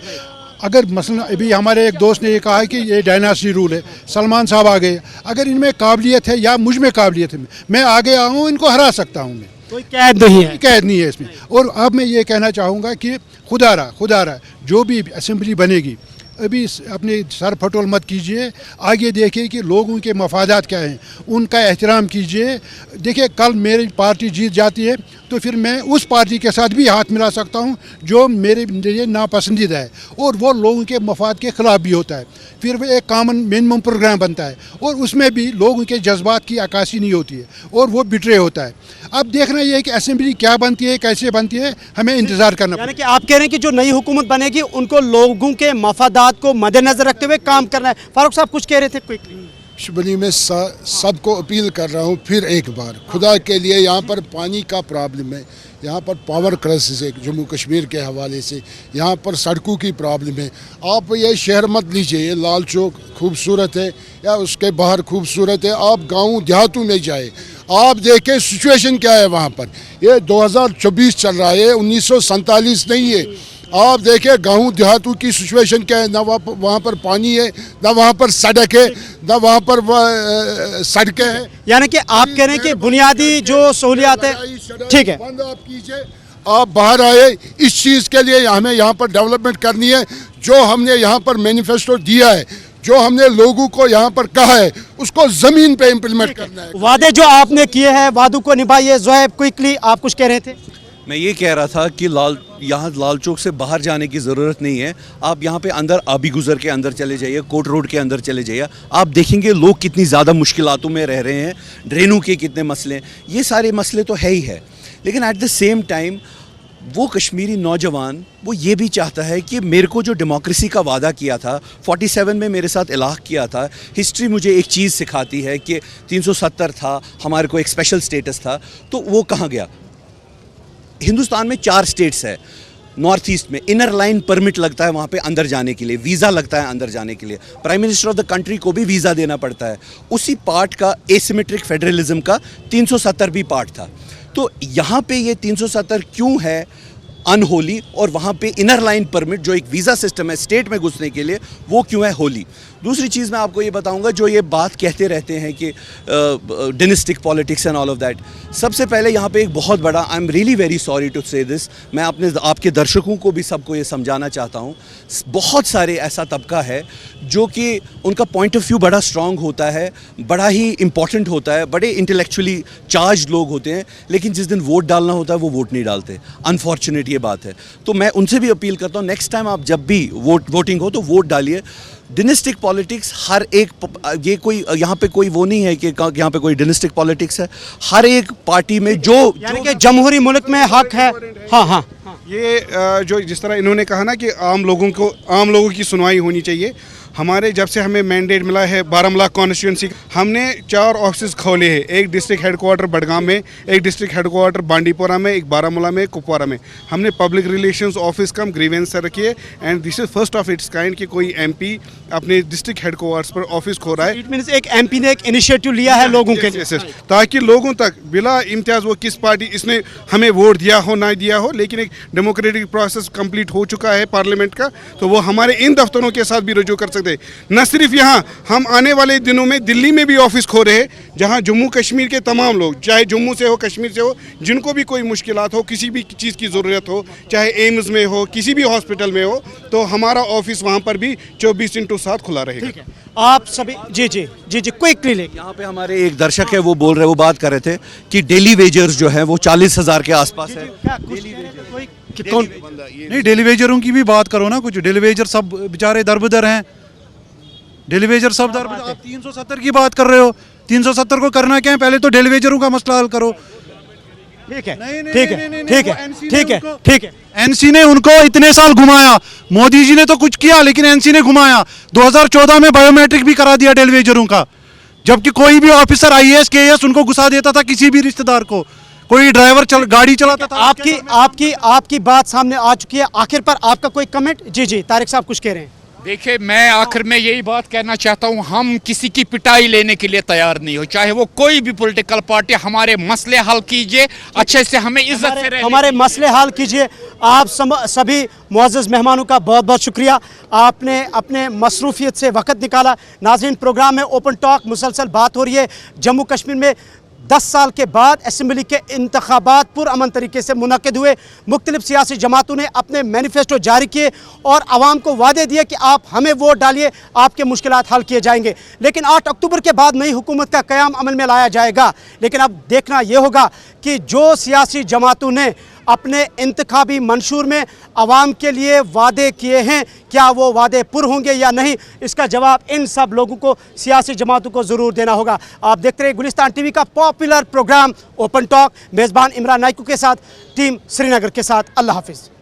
G: अगर मसलन अभी हमारे एक दोस्त ने ये कहा है कि ये डायनास्टी रूल है, सलमान साहब आ गए, अगर इनमें काबिलियत है या मुझ में काबिलियत है, मैं आगे आऊँ, इनको हरा सकता हूँ। मैं
A: कोई कैद नहीं है,
G: कैद नहीं है इसमें। और अब मैं ये कहना चाहूँगा कि खुदारा जो भी असेंबली बनेगी, अभी अपने सर फटोल मत कीजिए, आगे देखिए कि लोगों के मफादात क्या हैं, उनका एहतराम कीजिए। देखिए, कल मेरी पार्टी जीत जाती है तो फिर मैं उस पार्टी के साथ भी हाथ मिला सकता हूं जो मेरे लिए नापसंदीदा है, और वो लोगों के मफाद के ख़िलाफ़ भी होता है। फिर वो एक कॉमन मिनिमम प्रोग्राम बनता है, और उसमें भी लोगों के जज्बात की अक्कासी नहीं होती है, और वो बिट्रे होता है। अब देखना ये है कि असेंबली क्या बनती है, कैसे बनती है, हमें इंतज़ार करना पड़ेगा।
A: यानी कि आप कह रहे हैं कि जो नई हुकूमत बनेगी, उनको लोगों के मफादात को मद्देनजर रखते हुए काम करना है। फारूक साहब कुछ कह रहे थे क्विकली।
J: शुबली में सबको अपील कर रहा हूँ फिर एक बार, खुदा के लिए, यहाँ पर पानी का प्रॉब्लम है, यहाँ पर पावर क्राइसिस है जम्मू कश्मीर के हवाले से, यहाँ पर सड़कों की प्रॉब्लम है। आप ये शहर मत लीजिए, ये लाल चौक खूबसूरत है या उसके बाहर खूबसूरत है, आप गाँव देहातों में जाए, आप देखें सिचुएशन क्या है वहाँ पर। ये 2024 चल रहा है, 1947 नहीं है। आप देखिए गाँव देहातों की सिचुएशन क्या है, ना वहाँ पर पानी है, ना वहाँ पर सड़क है, ना वहाँ पर सड़कें हैं।
A: यानी कि आप कह रहे हैं कि बुनियादी जो सहूलियात है, ठीक है,
J: बंद आप कीजिए, आप बाहर आए। इस चीज़ के लिए हमें यहाँ पर डेवलपमेंट करनी है। जो हमने यहाँ पर मैनिफेस्टो दिया है, जो हमने लोगों को यहाँ पर कहा है, उसको ज़मीन पे इम्प्लीमेंट करना है।
A: वादे जो आपने किए हैं वादों को निभाइए। ज़ोहैब, क्विकली आप कुछ कह रहे थे?
F: मैं ये कह रहा था कि यहाँ लाल चौक से बाहर जाने की ज़रूरत नहीं है। आप यहाँ पे अंदर आबी गुज़र के अंदर चले जाइए, कोट रोड के अंदर चले जाइए, आप देखेंगे लोग कितनी ज़्यादा मुश्किलातों में रह रहे हैं, ड्रेनों के कितने मसले, ये सारे मसले तो है ही है। लेकिन एट द सेम टाइम वो कश्मीरी नौजवान वो ये भी चाहता है कि मेरे को जो डेमोक्रेसी का वादा किया था, 47 में मेरे साथ इलाक़ किया था, हिस्ट्री मुझे एक चीज़ सिखाती है कि 370 था, हमारे को एक स्पेशल स्टेटस था, तो वो कहाँ गया? हिंदुस्तान में 4 स्टेट्स है, नॉर्थ ईस्ट में इनर लाइन परमिट लगता है वहाँ पे अंदर जाने के लिए, वीज़ा लगता है अंदर जाने के लिए, prime minister of the country को भी वीज़ा देना पड़ता है। उसी पार्ट का एसिमेट्रिक फेडरलिज्म का 370 भी पार्ट था। तो यहाँ पे ये 370 क्यों है अनहोली, और वहाँ पे इनर लाइन परमिट जो एक वीज़ा सिस्टम है स्टेट में घुसने के लिए, वो क्यों है होली? दूसरी चीज़ मैं आपको ये बताऊंगा, जो ये बात कहते रहते हैं कि dynastic politics and all of that, सबसे पहले यहाँ पे एक बहुत बड़ा, I am really very sorry to say this, मैं आपके दर्शकों को भी सबको ये समझाना चाहता हूँ, बहुत सारे ऐसा तबका है जो कि उनका पॉइंट ऑफ व्यू बड़ा स्ट्रॉन्ग होता है, बड़ा ही इंपॉर्टेंट होता है, बड़े इंटेलेक्चुअली चार्ज लोग होते हैं, लेकिन जिस दिन वोट डालना होता है वो वोट नहीं डालते। अनफॉर्चुनेट ये बात है। तो मैं उनसे भी अपील करता हूँ, नेक्स्ट टाइम आप जब भी वोटिंग हो तो वोट डालिए। डिनेस्टिक पॉलिटिक्स हर एक, ये कोई यहाँ पे कोई वो नहीं है कि यहाँ पे कोई डिनेस्टिक पॉलिटिक्स है, हर एक पार्टी में जो
A: यानी कि जमहूरी मुल्क में हक है। हाँ हाँ,
E: ये जो जिस तरह इन्होंने कहा ना कि आम लोगों की सुनवाई होनी चाहिए। हमारे जब से हमें मैंडेट मिला है बारामूला कॉन्स्टिट्यूंसी, हमने 4 ऑफिस खोले हैं, एक डिस्ट्रिक्ट हेडक्वार्टर बडगाम में, एक डिस्ट्रिक्ट हेडक्वार्टर बांडीपोरा में, एक बारामूला में, कुपवारा में। हमने पब्लिक रिलेशंस ऑफिस कम ग्रीवेंस से रखी है, and this is first of its kind कि कोई एमपी अपने डिस्ट्रिक्ट हेडक्वार्टर्स पर ऑफिस खो रहा है।
A: इट मींस एक एमपी ने एक इनिशिएटिव लिया है लोगों के लिए,
E: ताकि लोगों तक बिला इम्तियाज वो किस पार्टी इसने हमें वोट दिया हो ना दिया हो, लेकिन एक डेमोक्रेटिक प्रोसेस कंप्लीट हो चुका है पार्लियामेंट का, तो वो हमारे इन दफ्तरों के साथ भी रजू कर सकते हैं। न सिर्फ यहाँ, हम आने वाले दिनों में दिल्ली में भी ऑफिस खो रहे हैं, जहाँ जम्मू कश्मीर के तमाम लोग, चाहे जम्मू से हो, कश्मीर से हो, जिनको भी कोई मुश्किलात हो, किसी भी चीज़ की ज़रूरत हो, चाहे एम्स में हो, किसी भी हॉस्पिटल में हो, तो हमारा ऑफिस वहाँ पर भी 24/7 खुला रहेगा।
A: आप सभी जी जी जी जी क्विकली ले।
F: यहाँ पे हमारे एक दर्शक है, वो बोल रहे, वो बात कर रहे थे कि डेली वेजर्स जो है वो 40,000 के आसपास है।
M: नहीं, डेली वेजरों की भी बात करो ना, कुछ डेली वेजर सब बेचारे दरबदर हैं, डेली वेजर सब दरबदर। आप 370 की बात कर रहे हो, 370 को करना क्या है? पहले तो डेली वेजरों का मसला हल करो।
A: ठीक है, ठीक है, ठीक है, ठीक है, ठीक है।
M: एनसी ने उनको इतने साल घुमाया, मोदी जी ने तो कुछ किया लेकिन एनसी ने घुमाया। 2014 में बायोमेट्रिक भी करा दिया डेली वेजरों का, जबकि कोई भी ऑफिसर IAS KAS उनको घुसा देता था, किसी भी रिश्तेदार को, कोई ड्राइवर गाड़ी चलाता था।
A: आपकी बात सामने आ चुकी है। आखिर पर आपका कोई कमेंट? जी जी, तारिक साहब कुछ कह रहे हैं।
I: देखिए, मैं आखिर में यही बात कहना चाहता हूँ, हम किसी की पिटाई लेने के लिए तैयार नहीं हो, चाहे वो कोई भी पॉलिटिकल पार्टी। हमारे मसले हल कीजिए अच्छे से, हमें इज्जत से रहने,
A: हमारे मसले हल कीजिए। आप सभी मुअज़्ज़ज़ मेहमानों का बहुत बहुत शुक्रिया, आपने अपने मसरूफियत से वक्त निकाला। नाज़रीन, प्रोग्राम में ओपन टॉक मुसलसल बात हो रही है। जम्मू कश्मीर में 10 साल के बाद असम्बली के इंतखाबात पुरअमन तरीके से मुनक़िद हुए। मुख्तलिफ सियासी जमातों ने अपने मैनिफेस्टो जारी किए और आवाम को वादे दिए कि आप हमें वोट डालिए, आपके मुश्किलात हल किए जाएंगे। लेकिन 8 अक्टूबर के बाद नई हुकूमत का क़याम अमल में लाया जाएगा। लेकिन अब देखना ये होगा कि जो सियासी जमातों ने अपने इंतखाबी मंशूर में आवाम के लिए वादे किए हैं, क्या वो वादे पुर होंगे या नहीं, इसका जवाब इन सब लोगों को, सियासी जमातों को ज़रूर देना होगा। आप देखते रहे गुलिस्तान TV का पॉपुलर प्रोग्राम ओपन टॉक, मेज़बान इमरान नाइकू के साथ, टीम श्रीनगर के साथ। अल्लाह हाफिज़।